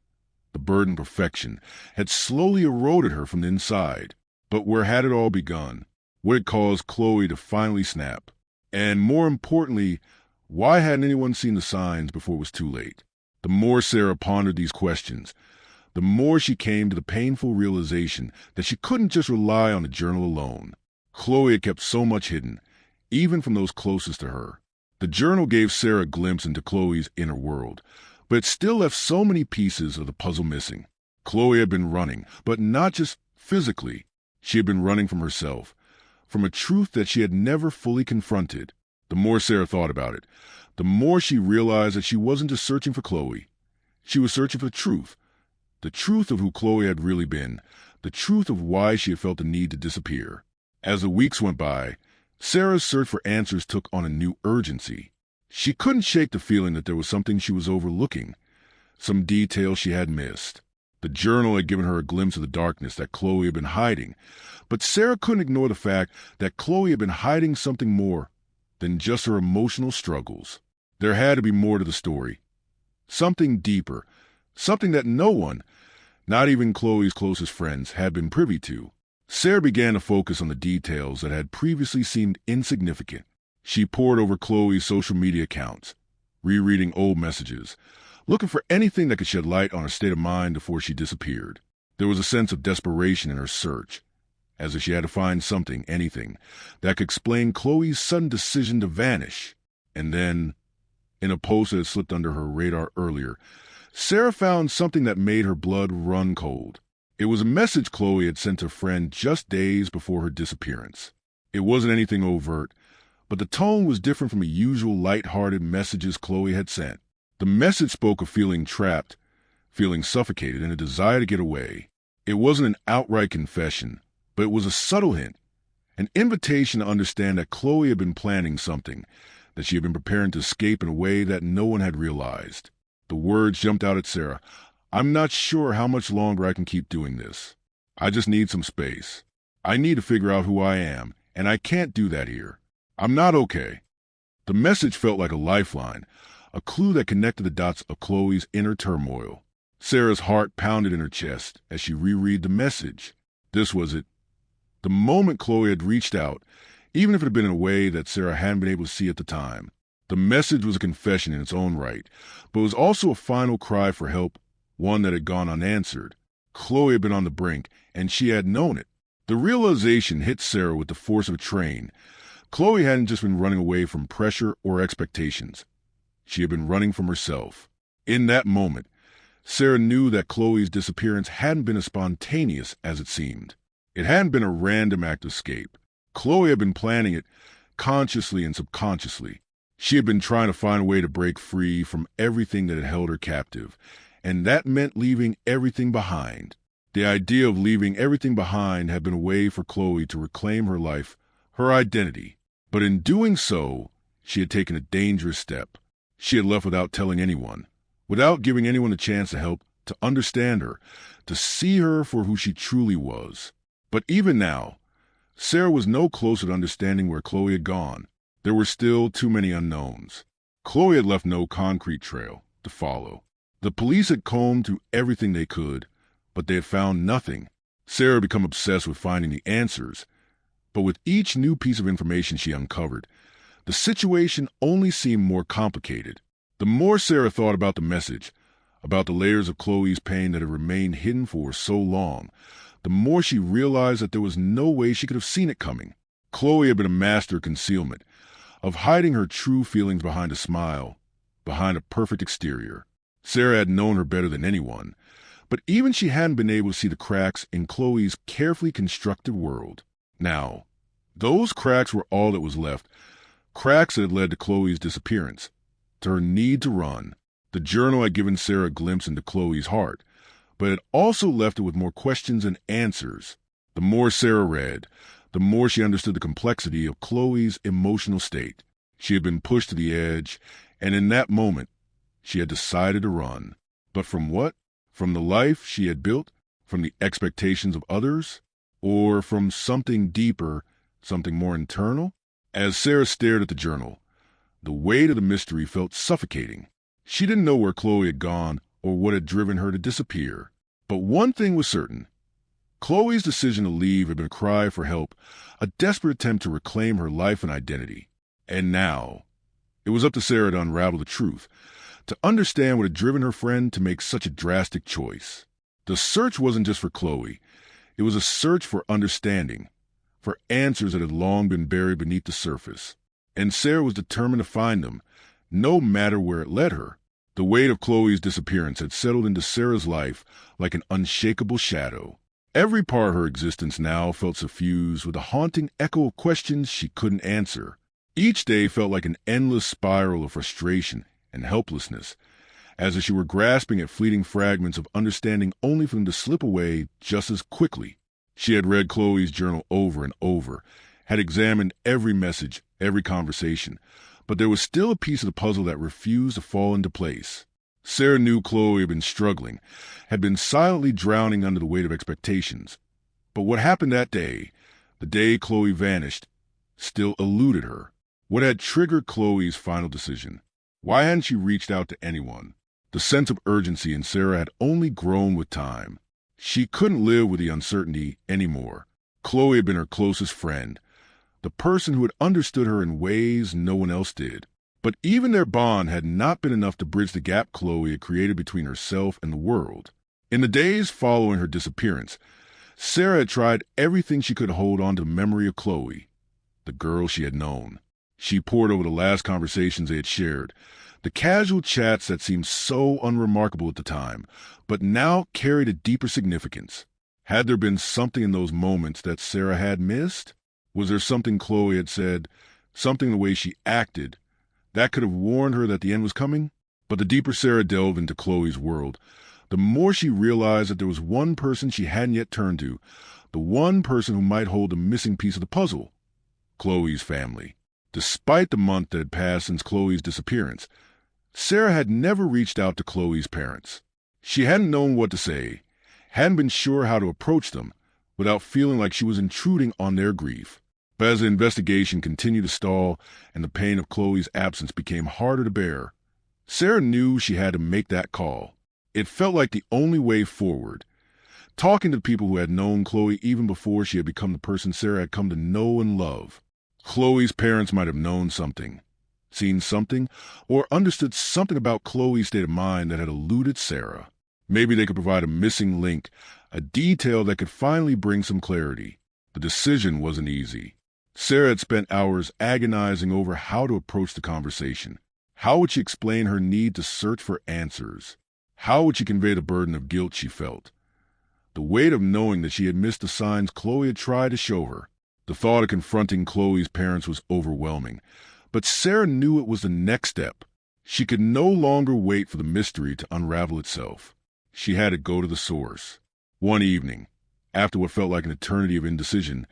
the burden of perfection, had slowly eroded her from the inside. But where had it all begun? What had caused Chloe to finally snap? And more importantly, why hadn't anyone seen the signs before it was too late? The more Sarah pondered these questions, the more she came to the painful realization that she couldn't just rely on the journal alone. Chloe had kept so much hidden, even from those closest to her. The journal gave Sarah a glimpse into Chloe's inner world, but it still left so many pieces of the puzzle missing. Chloe had been running, but not just physically. She had been running from herself, from a truth that she had never fully confronted. The more Sarah thought about it, the more she realized that she wasn't just searching for Chloe. She was searching for the truth of who Chloe had really been, the truth of why she had felt the need to disappear. As the weeks went by, Sarah's search for answers took on a new urgency. She couldn't shake the feeling that there was something she was overlooking, some detail she had missed. The journal had given her a glimpse of the darkness that Chloe had been hiding, but Sarah couldn't ignore the fact that Chloe had been hiding something more than just her emotional struggles. There had to be more to the story. Something deeper, something that no one, not even Chloe's closest friends, had been privy to. Sarah began to focus on the details that had previously seemed insignificant. She pored over Chloe's social media accounts, rereading old messages, looking for anything that could shed light on her state of mind before she disappeared. There was a sense of desperation in her search, as if she had to find something, anything, that could explain Chloe's sudden decision to vanish. And then, in a post that had slipped under her radar earlier, Sarah found something that made her blood run cold. It was a message Chloe had sent to a friend just days before her disappearance. It wasn't anything overt, but the tone was different from the usual light-hearted messages Chloe had sent. The message spoke of feeling trapped, feeling suffocated, and a desire to get away. It wasn't an outright confession, but it was a subtle hint, an invitation to understand that Chloe had been planning something, that she had been preparing to escape in a way that no one had realized. The words jumped out at Sarah. "I'm not sure how much longer I can keep doing this. I just need some space. I need to figure out who I am, and I can't do that here. I'm not okay." The message felt like a lifeline, a clue that connected the dots of Chloe's inner turmoil. Sarah's heart pounded in her chest as she reread the message. This was it. The moment Chloe had reached out, even if it had been in a way that Sarah hadn't been able to see at the time. The message was a confession in its own right, but it was also a final cry for help, one that had gone unanswered. Chloe had been on the brink, and she had known it. The realization hit Sarah with the force of a train. Chloe hadn't just been running away from pressure or expectations. She had been running from herself. In that moment, Sarah knew that Chloe's disappearance hadn't been as spontaneous as it seemed. It hadn't been a random act of escape. Chloe had been planning it consciously and subconsciously. She had been trying to find a way to break free from everything that had held her captive, and that meant leaving everything behind. The idea of leaving everything behind had been a way for Chloe to reclaim her life, her identity. But in doing so, she had taken a dangerous step. She had left without telling anyone, without giving anyone a chance to help, to understand her, to see her for who she truly was. But even now, Sarah was no closer to understanding where Chloe had gone. There were still too many unknowns. Chloe had left no concrete trail to follow. The police had combed through everything they could, but they had found nothing. Sarah had become obsessed with finding the answers. But with each new piece of information she uncovered, the situation only seemed more complicated. The more Sarah thought about the message, about the layers of Chloe's pain that had remained hidden for so long, the more she realized that there was no way she could have seen it coming. Chloe had been a master of concealment, of hiding her true feelings behind a smile, behind a perfect exterior. Sarah had known her better than anyone, but even she hadn't been able to see the cracks in Chloe's carefully constructed world. Now, those cracks were all that was left, cracks that had led to Chloe's disappearance, to her need to run. The journal had given Sarah a glimpse into Chloe's heart, but it also left her with more questions than answers. The more Sarah read, the more she understood the complexity of Chloe's emotional state. She had been pushed to the edge, and in that moment, she had decided to run. But from what? From the life she had built? From the expectations of others? Or from something deeper, something more internal? As Sarah stared at the journal, the weight of the mystery felt suffocating. She didn't know where Chloe had gone or what had driven her to disappear. But one thing was certain. Chloe's decision to leave had been a cry for help, a desperate attempt to reclaim her life and identity. And now, it was up to Sarah to unravel the truth, to understand what had driven her friend to make such a drastic choice. The search wasn't just for Chloe. It was a search for understanding, for answers that had long been buried beneath the surface. And Sarah was determined to find them, no matter where it led her. The weight of Chloe's disappearance had settled into Sarah's life like an unshakable shadow. Every part of her existence now felt suffused with a haunting echo of questions she couldn't answer. Each day felt like an endless spiral of frustration and helplessness, as if she were grasping at fleeting fragments of understanding only for them to slip away just as quickly. She had read Chloe's journal over and over, had examined every message, every conversation, but there was still a piece of the puzzle that refused to fall into place. Sarah knew Chloe had been struggling, had been silently drowning under the weight of expectations. But what happened that day, the day Chloe vanished, still eluded her. What had triggered Chloe's final decision? Why hadn't she reached out to anyone? The sense of urgency in Sarah had only grown with time. She couldn't live with the uncertainty anymore. Chloe had been her closest friend, the person who had understood her in ways no one else did. But even their bond had not been enough to bridge the gap Chloe had created between herself and the world. In the days following her disappearance, Sarah had tried everything she could to hold on to the memory of Chloe, the girl she had known. She pored over the last conversations they had shared, the casual chats that seemed so unremarkable at the time, but now carried a deeper significance. Had there been something in those moments that Sarah had missed? Was there something Chloe had said, something in the way she acted, that could have warned her that the end was coming? But the deeper Sarah delved into Chloe's world, the more she realized that there was one person she hadn't yet turned to, the one person who might hold the missing piece of the puzzle: Chloe's family. Despite the month that had passed since Chloe's disappearance, Sarah had never reached out to Chloe's parents. She hadn't known what to say, hadn't been sure how to approach them, without feeling like she was intruding on their grief. But as the investigation continued to stall and the pain of Chloe's absence became harder to bear, Sarah knew she had to make that call. It felt like the only way forward. Talking to the people who had known Chloe even before she had become the person Sarah had come to know and love. Chloe's parents might have known something, seen something, or understood something about Chloe's state of mind that had eluded Sarah. Maybe they could provide a missing link, a detail that could finally bring some clarity. The decision wasn't easy. Sarah had spent hours agonizing over how to approach the conversation. How would she explain her need to search for answers? How would she convey the burden of guilt she felt? The weight of knowing that she had missed the signs Chloe had tried to show her. The thought of confronting Chloe's parents was overwhelming, but Sarah knew it was the next step. She could no longer wait for the mystery to unravel itself. She had to go to the source. One evening, after what felt like an eternity of indecision,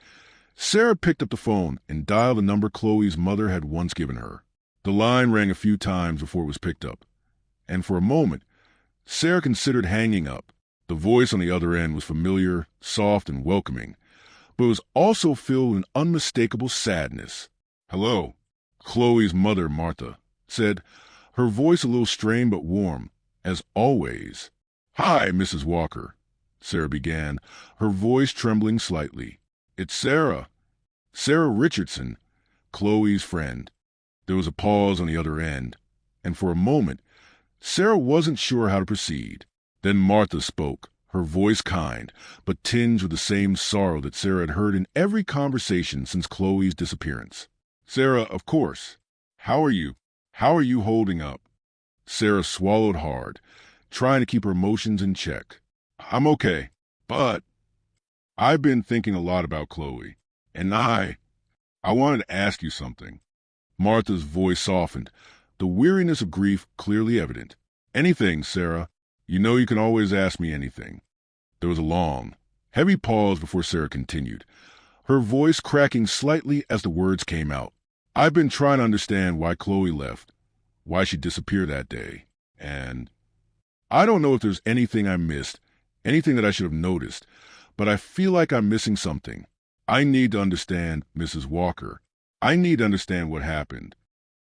Sarah picked up the phone and dialed the number Chloe's mother had once given her. The line rang a few times before it was picked up, and for a moment, Sarah considered hanging up. The voice on the other end was familiar, soft, and welcoming, but it was also filled with an unmistakable sadness. "Hello," Chloe's mother, Martha, said, her voice a little strained but warm, as always. "Hi, Mrs. Walker," Sarah began, her voice trembling slightly. "It's Sarah. Sarah Richardson, Chloe's friend." There was a pause on the other end, and for a moment, Sarah wasn't sure how to proceed. Then Martha spoke, her voice kind, but tinged with the same sorrow that Sarah had heard in every conversation since Chloe's disappearance. "Sarah, of course. How are you? How are you holding up?" Sarah swallowed hard, trying to keep her emotions in check. "I'm okay, but I've been thinking a lot about Chloe, and I wanted to ask you something." Martha's voice softened, the weariness of grief clearly evident. "Anything, Sarah. You know you can always ask me anything." There was a long, heavy pause before Sarah continued, her voice cracking slightly as the words came out. "I've been trying to understand why Chloe left, why she disappeared that day, and I don't know if there's anything I missed, anything that I should have noticed, but I feel like I'm missing something. I need to understand, Mrs. Walker. I need to understand what happened."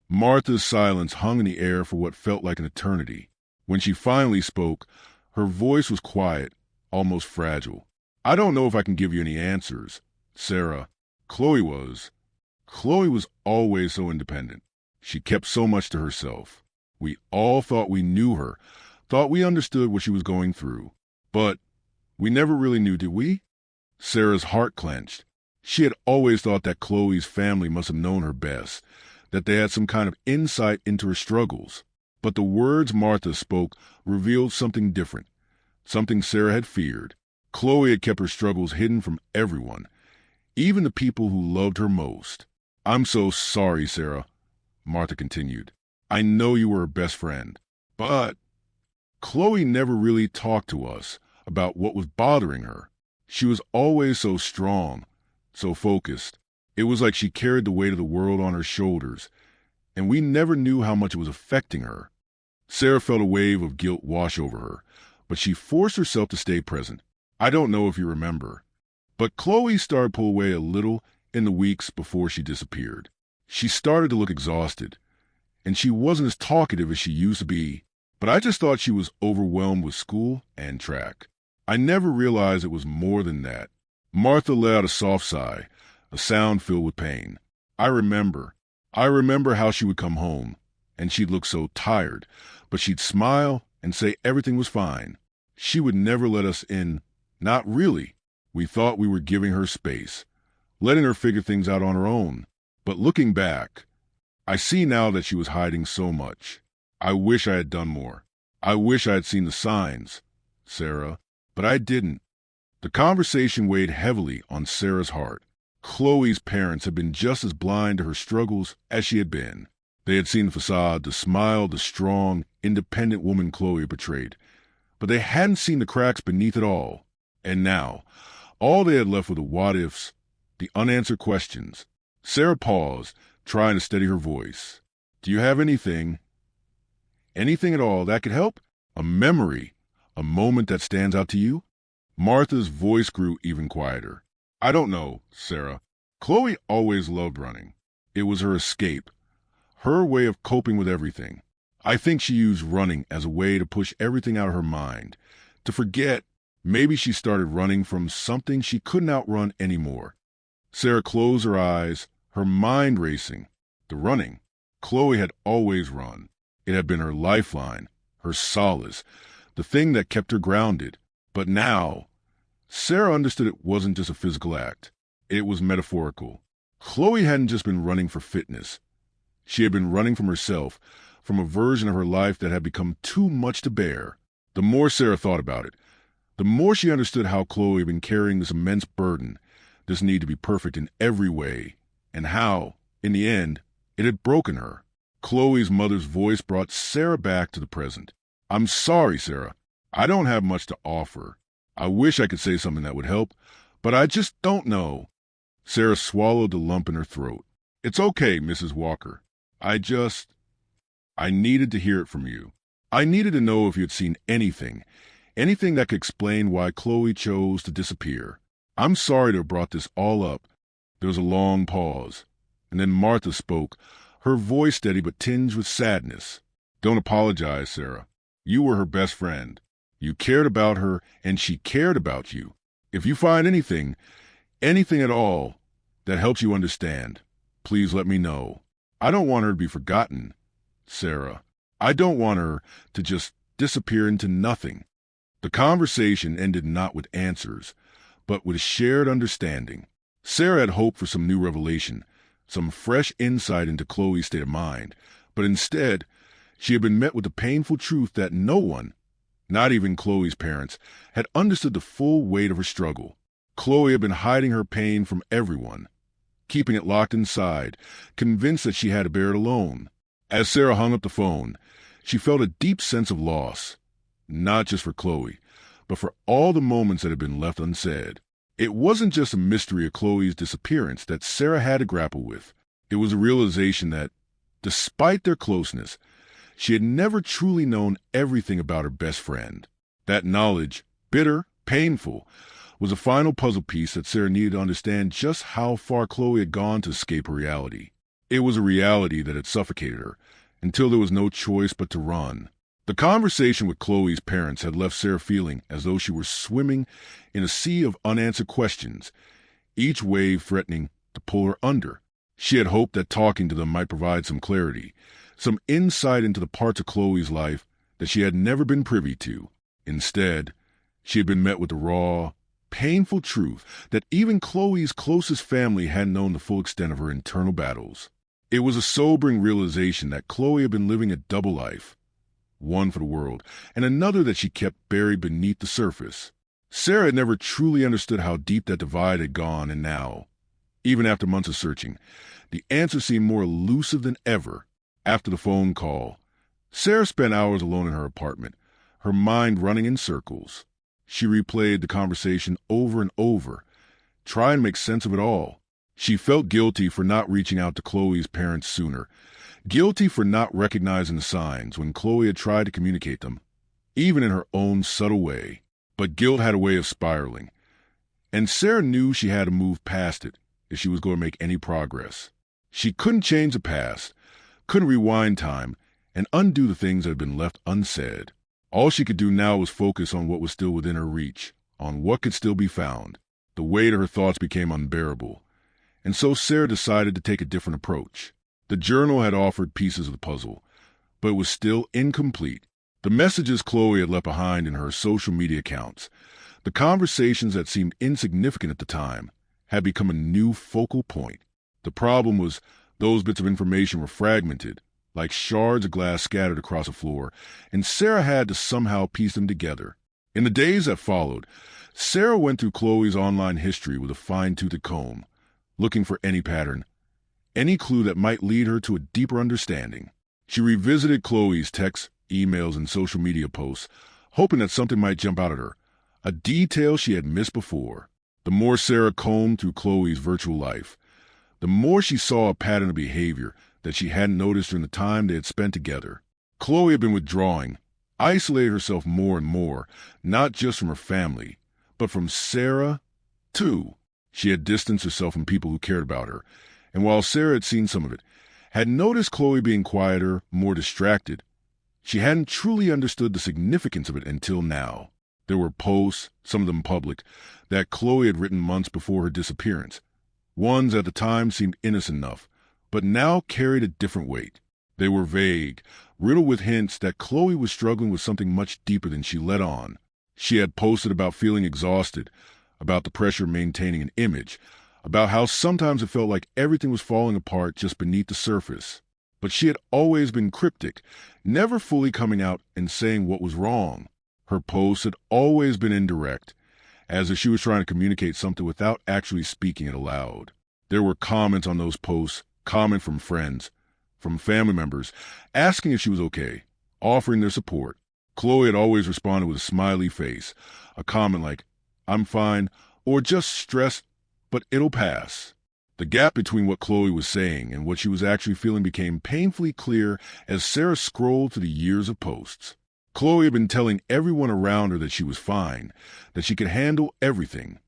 Martha's silence hung in the air for what felt like an eternity. When she finally spoke, her voice was quiet, almost fragile. "I don't know if I can give you any answers, Sarah. Chloe was always so independent. She kept so much to herself. We all thought we knew her, thought we understood what she was going through. But we never really knew, did we?" Sarah's heart clenched. She had always thought that Chloe's family must have known her best, that they had some kind of insight into her struggles. But the words Martha spoke revealed something different, something Sarah had feared. Chloe had kept her struggles hidden from everyone, even the people who loved her most. "I'm so sorry, Sarah," Martha continued. "I know you were her best friend, but Chloe never really talked to us about what was bothering her. She was always so strong, so focused. It was like she carried the weight of the world on her shoulders, and we never knew how much it was affecting her." Sarah felt a wave of guilt wash over her, but she forced herself to stay present. "I don't know if you remember, but Chloe started to pull away a little in the weeks before she disappeared. She started to look exhausted, and she wasn't as talkative as she used to be, but I just thought she was overwhelmed with school and track. I never realized it was more than that." Martha let out a soft sigh, a sound filled with pain. I remember how she would come home, and she'd look so tired, but she'd smile and say everything was fine. She would never let us in. Not really. We thought we were giving her space, letting her figure things out on her own. But looking back, I see now that she was hiding so much. I wish I had done more. I wish I had seen the signs, Sarah, but I didn't. The conversation weighed heavily on Sarah's heart. Chloe's parents had been just as blind to her struggles as she had been. They had seen the facade, the smile, the strong, independent woman Chloe portrayed, but they hadn't seen the cracks beneath it all. And now, all they had left were the what-ifs, the unanswered questions. Sarah paused, trying to steady her voice. "Do you have anything at all that could help? A memory, a moment that stands out to you?" Martha's voice grew even quieter. I don't know, Sarah. Chloe always loved running. It was her escape, her way of coping with everything. I think she used running as a way to push everything out of her mind, to forget. Maybe she started running from something she couldn't outrun anymore. Sarah closed her eyes, her mind racing. The running. Chloe had always run. It had been her lifeline, her solace, the thing that kept her grounded. But now, Sarah understood it wasn't just a physical act. It was metaphorical. Chloe hadn't just been running for fitness. She had been running from herself, from a version of her life that had become too much to bear. The more Sarah thought about it, the more she understood how Chloe had been carrying this immense burden, this need to be perfect in every way, and how, in the end, it had broken her. Chloe's mother's voice brought Sarah back to the present. I'm sorry, Sarah. I don't have much to offer. I wish I could say something that would help, but I just don't know. Sarah swallowed the lump in her throat. It's okay, Mrs. Walker. I needed to hear it from you. I needed to know if you had seen anything that could explain why Chloe chose to disappear. I'm sorry to have brought this all up. There was a long pause, and then Martha spoke, her voice steady but tinged with sadness. Don't apologize, Sarah. You were her best friend. You cared about her, and she cared about you. If you find anything at all, that helps you understand, please let me know. I don't want her to be forgotten, Sarah. I don't want her to just disappear into nothing. The conversation ended not with answers, but with a shared understanding. Sarah had hoped for some new revelation, some fresh insight into Chloe's state of mind, but instead, she had been met with the painful truth that no one, not even Chloe's parents, had understood the full weight of her struggle. Chloe had been hiding her pain from everyone, keeping it locked inside, convinced that she had to bear it alone. As Sarah hung up the phone, she felt a deep sense of loss, not just for Chloe, but for all the moments that had been left unsaid. It wasn't just a mystery of Chloe's disappearance that Sarah had to grapple with. It was a realization that, despite their closeness, she had never truly known everything about her best friend. That knowledge, bitter, painful, was a final puzzle piece that Sarah needed to understand just how far Chloe had gone to escape her reality. It was a reality that had suffocated her, until there was no choice but to run. The conversation with Chloe's parents had left Sarah feeling as though she were swimming in a sea of unanswered questions, each wave threatening to pull her under. She had hoped that talking to them might provide some clarity, some insight into the parts of Chloe's life that she had never been privy to. Instead, she had been met with the raw, painful truth that even Chloe's closest family hadn't known the full extent of her internal battles. It was a sobering realization that Chloe had been living a double life, one for the world, and another that she kept buried beneath the surface. Sarah had never truly understood how deep that divide had gone, and now, even after months of searching, the answer seemed more elusive than ever. After the phone call, Sarah spent hours alone in her apartment, her mind running in circles. She replayed the conversation over and over, trying to make sense of it all. She felt guilty for not reaching out to Chloe's parents sooner, guilty for not recognizing the signs when Chloe had tried to communicate them, even in her own subtle way. But guilt had a way of spiraling, and Sarah knew she had to move past it if she was going to make any progress. She couldn't change the past, couldn't rewind time, and undo the things that had been left unsaid. All she could do now was focus on what was still within her reach, on what could still be found. The weight of her thoughts became unbearable, and so Sarah decided to take a different approach. The journal had offered pieces of the puzzle, but it was still incomplete. The messages Chloe had left behind in her social media accounts, the conversations that seemed insignificant at the time, had become a new focal point. The problem was those bits of information were fragmented, like shards of glass scattered across a floor, and Sarah had to somehow piece them together. In the days that followed, Sarah went through Chloe's online history with a fine-toothed comb, looking for any pattern, any clue that might lead her to a deeper understanding. She revisited Chloe's texts, emails, and social media posts, hoping that something might jump out at her, a detail she had missed before. The more Sarah combed through Chloe's virtual life, the more she saw a pattern of behavior that she hadn't noticed during the time they had spent together. Chloe had been withdrawing, isolated herself more and more, not just from her family, But from Sarah, too. She had distanced herself from people who cared about her, and while Sarah had seen some of it, had noticed Chloe being quieter, more distracted, she hadn't truly understood the significance of it until now. There were posts, some of them public, that Chloe had written months before her disappearance. Ones at the time seemed innocent enough, but now carried a different weight. They were vague, riddled with hints that Chloe was struggling with something much deeper than she let on. She had posted about feeling exhausted, about the pressure of maintaining an image, about how sometimes it felt like everything was falling apart just beneath the surface. But she had always been cryptic, never fully coming out and saying what was wrong. Her posts had always been indirect, as if she was trying to communicate something without actually speaking it aloud. There were comments on those posts, comments from friends, from family members, asking if she was okay, offering their support. Chloe had always responded with a smiley face, a comment like, "I'm fine," or just stressed, but it'll pass. The gap between what Chloe was saying and what she was actually feeling became painfully clear as Sarah scrolled through the years of posts. Chloe had been telling everyone around her that she was fine, that she could handle everything,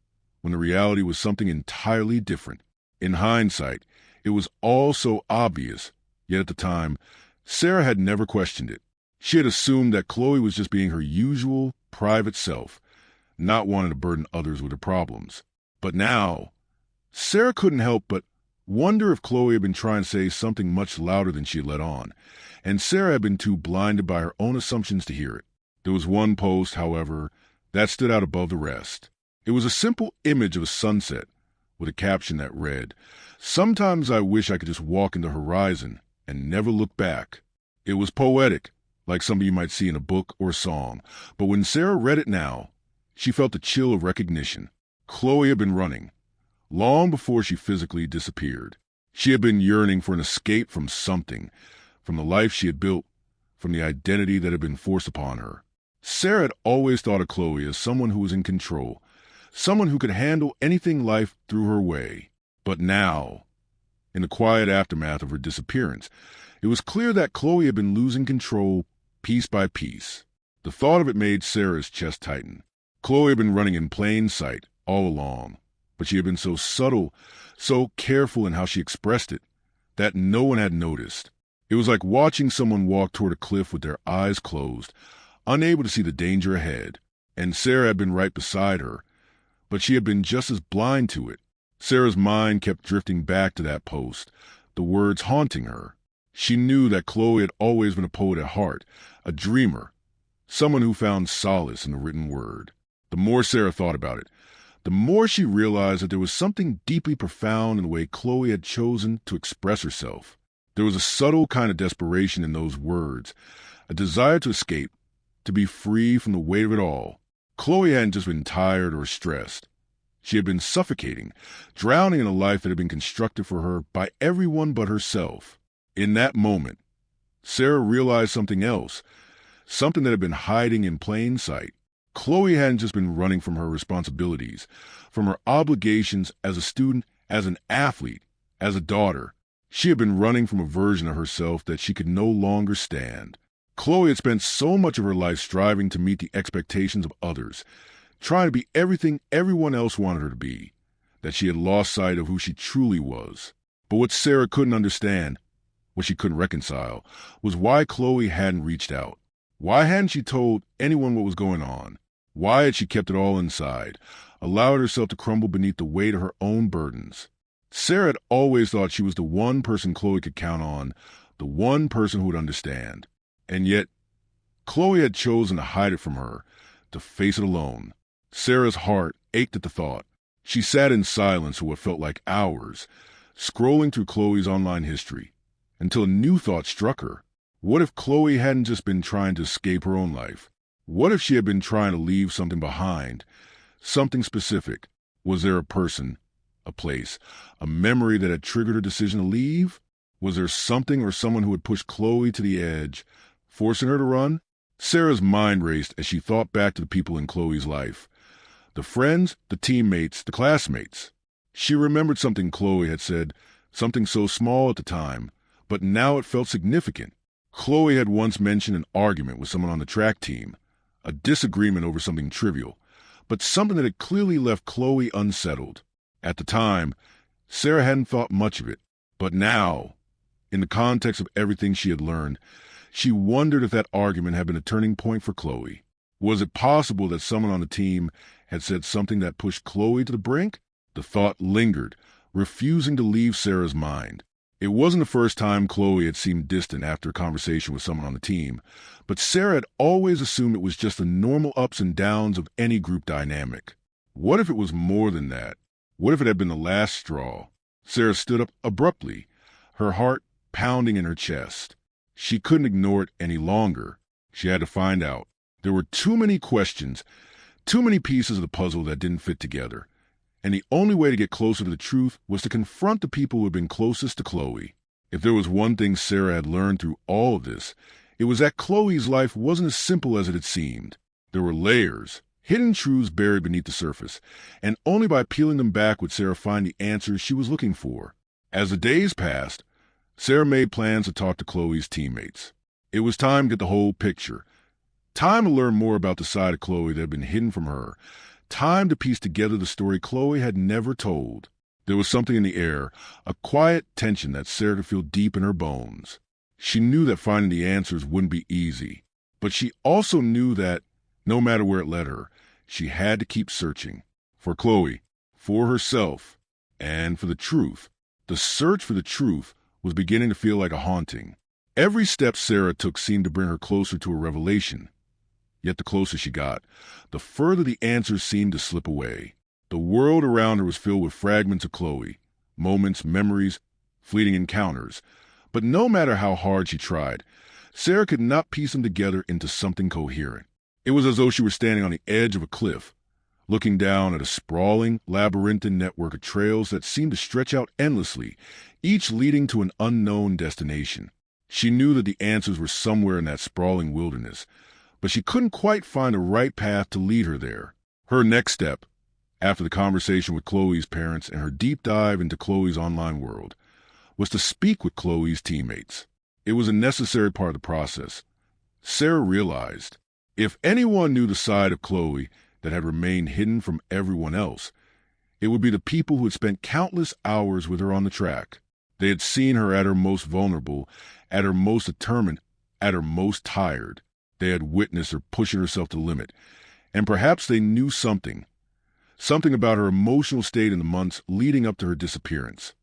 when the reality was something entirely different. In hindsight, it was all so obvious, yet at the time, Sarah had never questioned it. She had assumed that Chloe was just being her usual, private self, not wanting to burden others with her problems. But now, Sarah couldn't help but wonder if Chloe had been trying to say something much louder than she had let on, and Sarah had been too blinded by her own assumptions to hear it. There was one post, however, that stood out above the rest. It was a simple image of a sunset, with a caption that read, "Sometimes I wish I could just walk into the horizon and never look back." It was poetic, like something you might see in a book or a song, but when Sarah read it now, she felt the chill of recognition. Chloe had been running, long before she physically disappeared. She had been yearning for an escape from something, from the life she had built, from the identity that had been forced upon her. Sarah had always thought of Chloe as someone who was in control, someone who could handle anything life threw her way. But now, in the quiet aftermath of her disappearance, it was clear that Chloe had been losing control piece by piece. The thought of it made Sarah's chest tighten. Chloe had been running in plain sight all along, but she had been so subtle, so careful in how she expressed it, that no one had noticed. It was like watching someone walk toward a cliff with their eyes closed, unable to see the danger ahead. And Sarah had been right beside her, but she had been just as blind to it. Sarah's mind kept drifting back to that post, the words haunting her. She knew that Chloe had always been a poet at heart, a dreamer, someone who found solace in the written word. The more Sarah thought about it, the more she realized that there was something deeply profound in the way Chloe had chosen to express herself. There was a subtle kind of desperation in those words, a desire to escape, to be free from the weight of it all. Chloe hadn't just been tired or stressed. She had been suffocating, drowning in a life that had been constructed for her by everyone but herself. In that moment, Sarah realized something else, something that had been hiding in plain sight. Chloe hadn't just been running from her responsibilities, from her obligations as a student, as an athlete, as a daughter. She had been running from a version of herself that she could no longer stand. Chloe had spent so much of her life striving to meet the expectations of others, trying to be everything everyone else wanted her to be, that she had lost sight of who she truly was. But what Sarah couldn't understand, what she couldn't reconcile, was why Chloe hadn't reached out. Why hadn't she told anyone what was going on? Why had she kept it all inside, allowed herself to crumble beneath the weight of her own burdens? Sarah had always thought she was the one person Chloe could count on, the one person who would understand. And yet, Chloe had chosen to hide it from her, to face it alone. Sarah's heart ached at the thought. She sat in silence for what felt like hours, scrolling through Chloe's online history, until a new thought struck her. What if Chloe hadn't just been trying to escape her own life? What if she had been trying to leave something behind, something specific? Was there a person, a place, a memory that had triggered her decision to leave? Was there something or someone who had pushed Chloe to the edge, forcing her to run? Sarah's mind raced as she thought back to the people in Chloe's life. The friends, the teammates, the classmates. She remembered something Chloe had said, something so small at the time, but now it felt significant. Chloe had once mentioned an argument with someone on the track team, a disagreement over something trivial, but something that had clearly left Chloe unsettled. At the time, Sarah hadn't thought much of it, but now, in the context of everything she had learned, she wondered if that argument had been a turning point for Chloe. Was it possible that someone on the team had said something that pushed Chloe to the brink? The thought lingered, refusing to leave Sarah's mind. It wasn't the first time Chloe had seemed distant after a conversation with someone on the team, but Sarah had always assumed it was just the normal ups and downs of any group dynamic. What if it was more than that? What if it had been the last straw? Sarah stood up abruptly, her heart pounding in her chest. She couldn't ignore it any longer. She had to find out. There were too many questions, too many pieces of the puzzle that didn't fit together. And the only way to get closer to the truth was to confront the people who had been closest to Chloe. If there was one thing Sarah had learned through all of this, it was that Chloe's life wasn't as simple as it had seemed. There were layers, hidden truths buried beneath the surface, and only by peeling them back would Sarah find the answers she was looking for. As the days passed, Sarah made plans to talk to Chloe's teammates. It was time to get the whole picture. Time to learn more about the side of Chloe that had been hidden from her. Time to piece together the story Chloe had never told. There was something in the air, a quiet tension that Sarah could feel deep in her bones. She knew that finding the answers wouldn't be easy, but she also knew that, no matter where it led her, she had to keep searching. For Chloe, for herself, and for the truth. The search for the truth was beginning to feel like a haunting. Every step Sarah took seemed to bring her closer to a revelation. Yet the closer she got, the further the answers seemed to slip away. The world around her was filled with fragments of Chloe, moments, memories, fleeting encounters. But no matter how hard she tried, Sarah could not piece them together into something coherent. It was as though she were standing on the edge of a cliff, looking down at a sprawling, labyrinthine network of trails that seemed to stretch out endlessly, each leading to an unknown destination. She knew that the answers were somewhere in that sprawling wilderness, but she couldn't quite find the right path to lead her there. Her next step, after the conversation with Chloe's parents and her deep dive into Chloe's online world, was to speak with Chloe's teammates. It was a necessary part of the process. Sarah realized, if anyone knew the side of Chloe that had remained hidden from everyone else, it would be the people who had spent countless hours with her on the track. They had seen her at her most vulnerable, at her most determined, at her most tired. They had witnessed her pushing herself to the limit, and perhaps they knew something about her emotional state in the months leading up to her disappearance,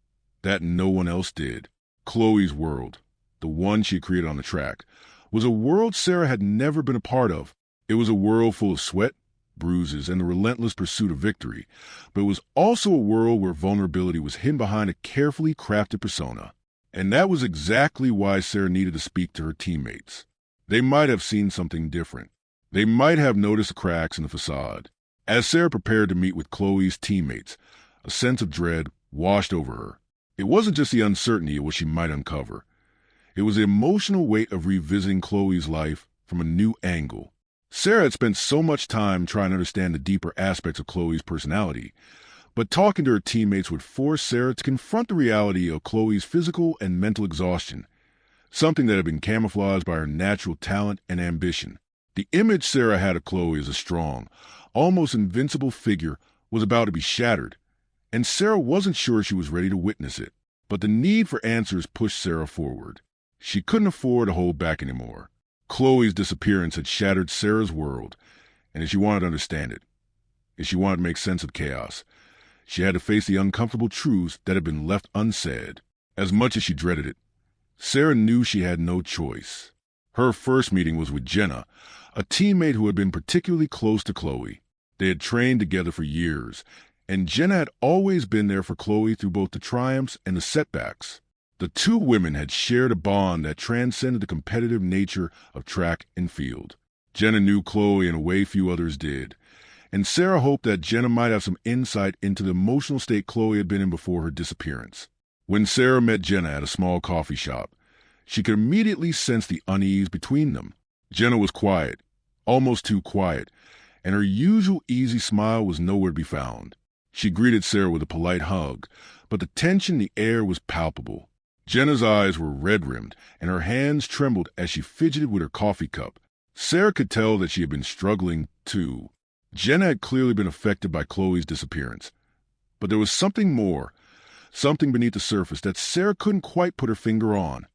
that no one else did. Chloe's world, the one she had created on the track, was a world Sarah had never been a part of. It was a world full of sweat, bruises, and the relentless pursuit of victory, but it was also a world where vulnerability was hidden behind a carefully crafted persona. And that was exactly why Sarah needed to speak to her teammates. They might have seen something different. They might have noticed the cracks in the facade. As Sarah prepared to meet with Chloe's teammates, a sense of dread washed over her. It wasn't just the uncertainty of what she might uncover. It was the emotional weight of revisiting Chloe's life from a new angle. Sarah had spent so much time trying to understand the deeper aspects of Chloe's personality, but talking to her teammates would force Sarah to confront the reality of Chloe's physical and mental exhaustion, something that had been camouflaged by her natural talent and ambition. The image Sarah had of Chloe as a strong, almost invincible figure was about to be shattered, and Sarah wasn't sure she was ready to witness it. But the need for answers pushed Sarah forward. She couldn't afford to hold back anymore. Chloe's disappearance had shattered Sarah's world, and if she wanted to understand it, if she wanted to make sense of chaos, she had to face the uncomfortable truths that had been left unsaid. As much as she dreaded it, Sarah knew she had no choice. Her first meeting was with Jenna, a teammate who had been particularly close to Chloe. They had trained together for years, and Jenna had always been there for Chloe through both the triumphs and the setbacks. The two women had shared a bond that transcended the competitive nature of track and field. Jenna knew Chloe in a way few others did, and Sarah hoped that Jenna might have some insight into the emotional state Chloe had been in before her disappearance. When Sarah met Jenna at a small coffee shop, she could immediately sense the unease between them. Jenna was quiet, almost too quiet, and her usual easy smile was nowhere to be found. She greeted Sarah with a polite hug, but the tension in the air was palpable. Jenna's eyes were red-rimmed, and her hands trembled as she fidgeted with her coffee cup. Sarah could tell that she had been struggling, too. Jenna had clearly been affected by Chloe's disappearance. But there was something more, something beneath the surface that Sarah couldn't quite put her finger on.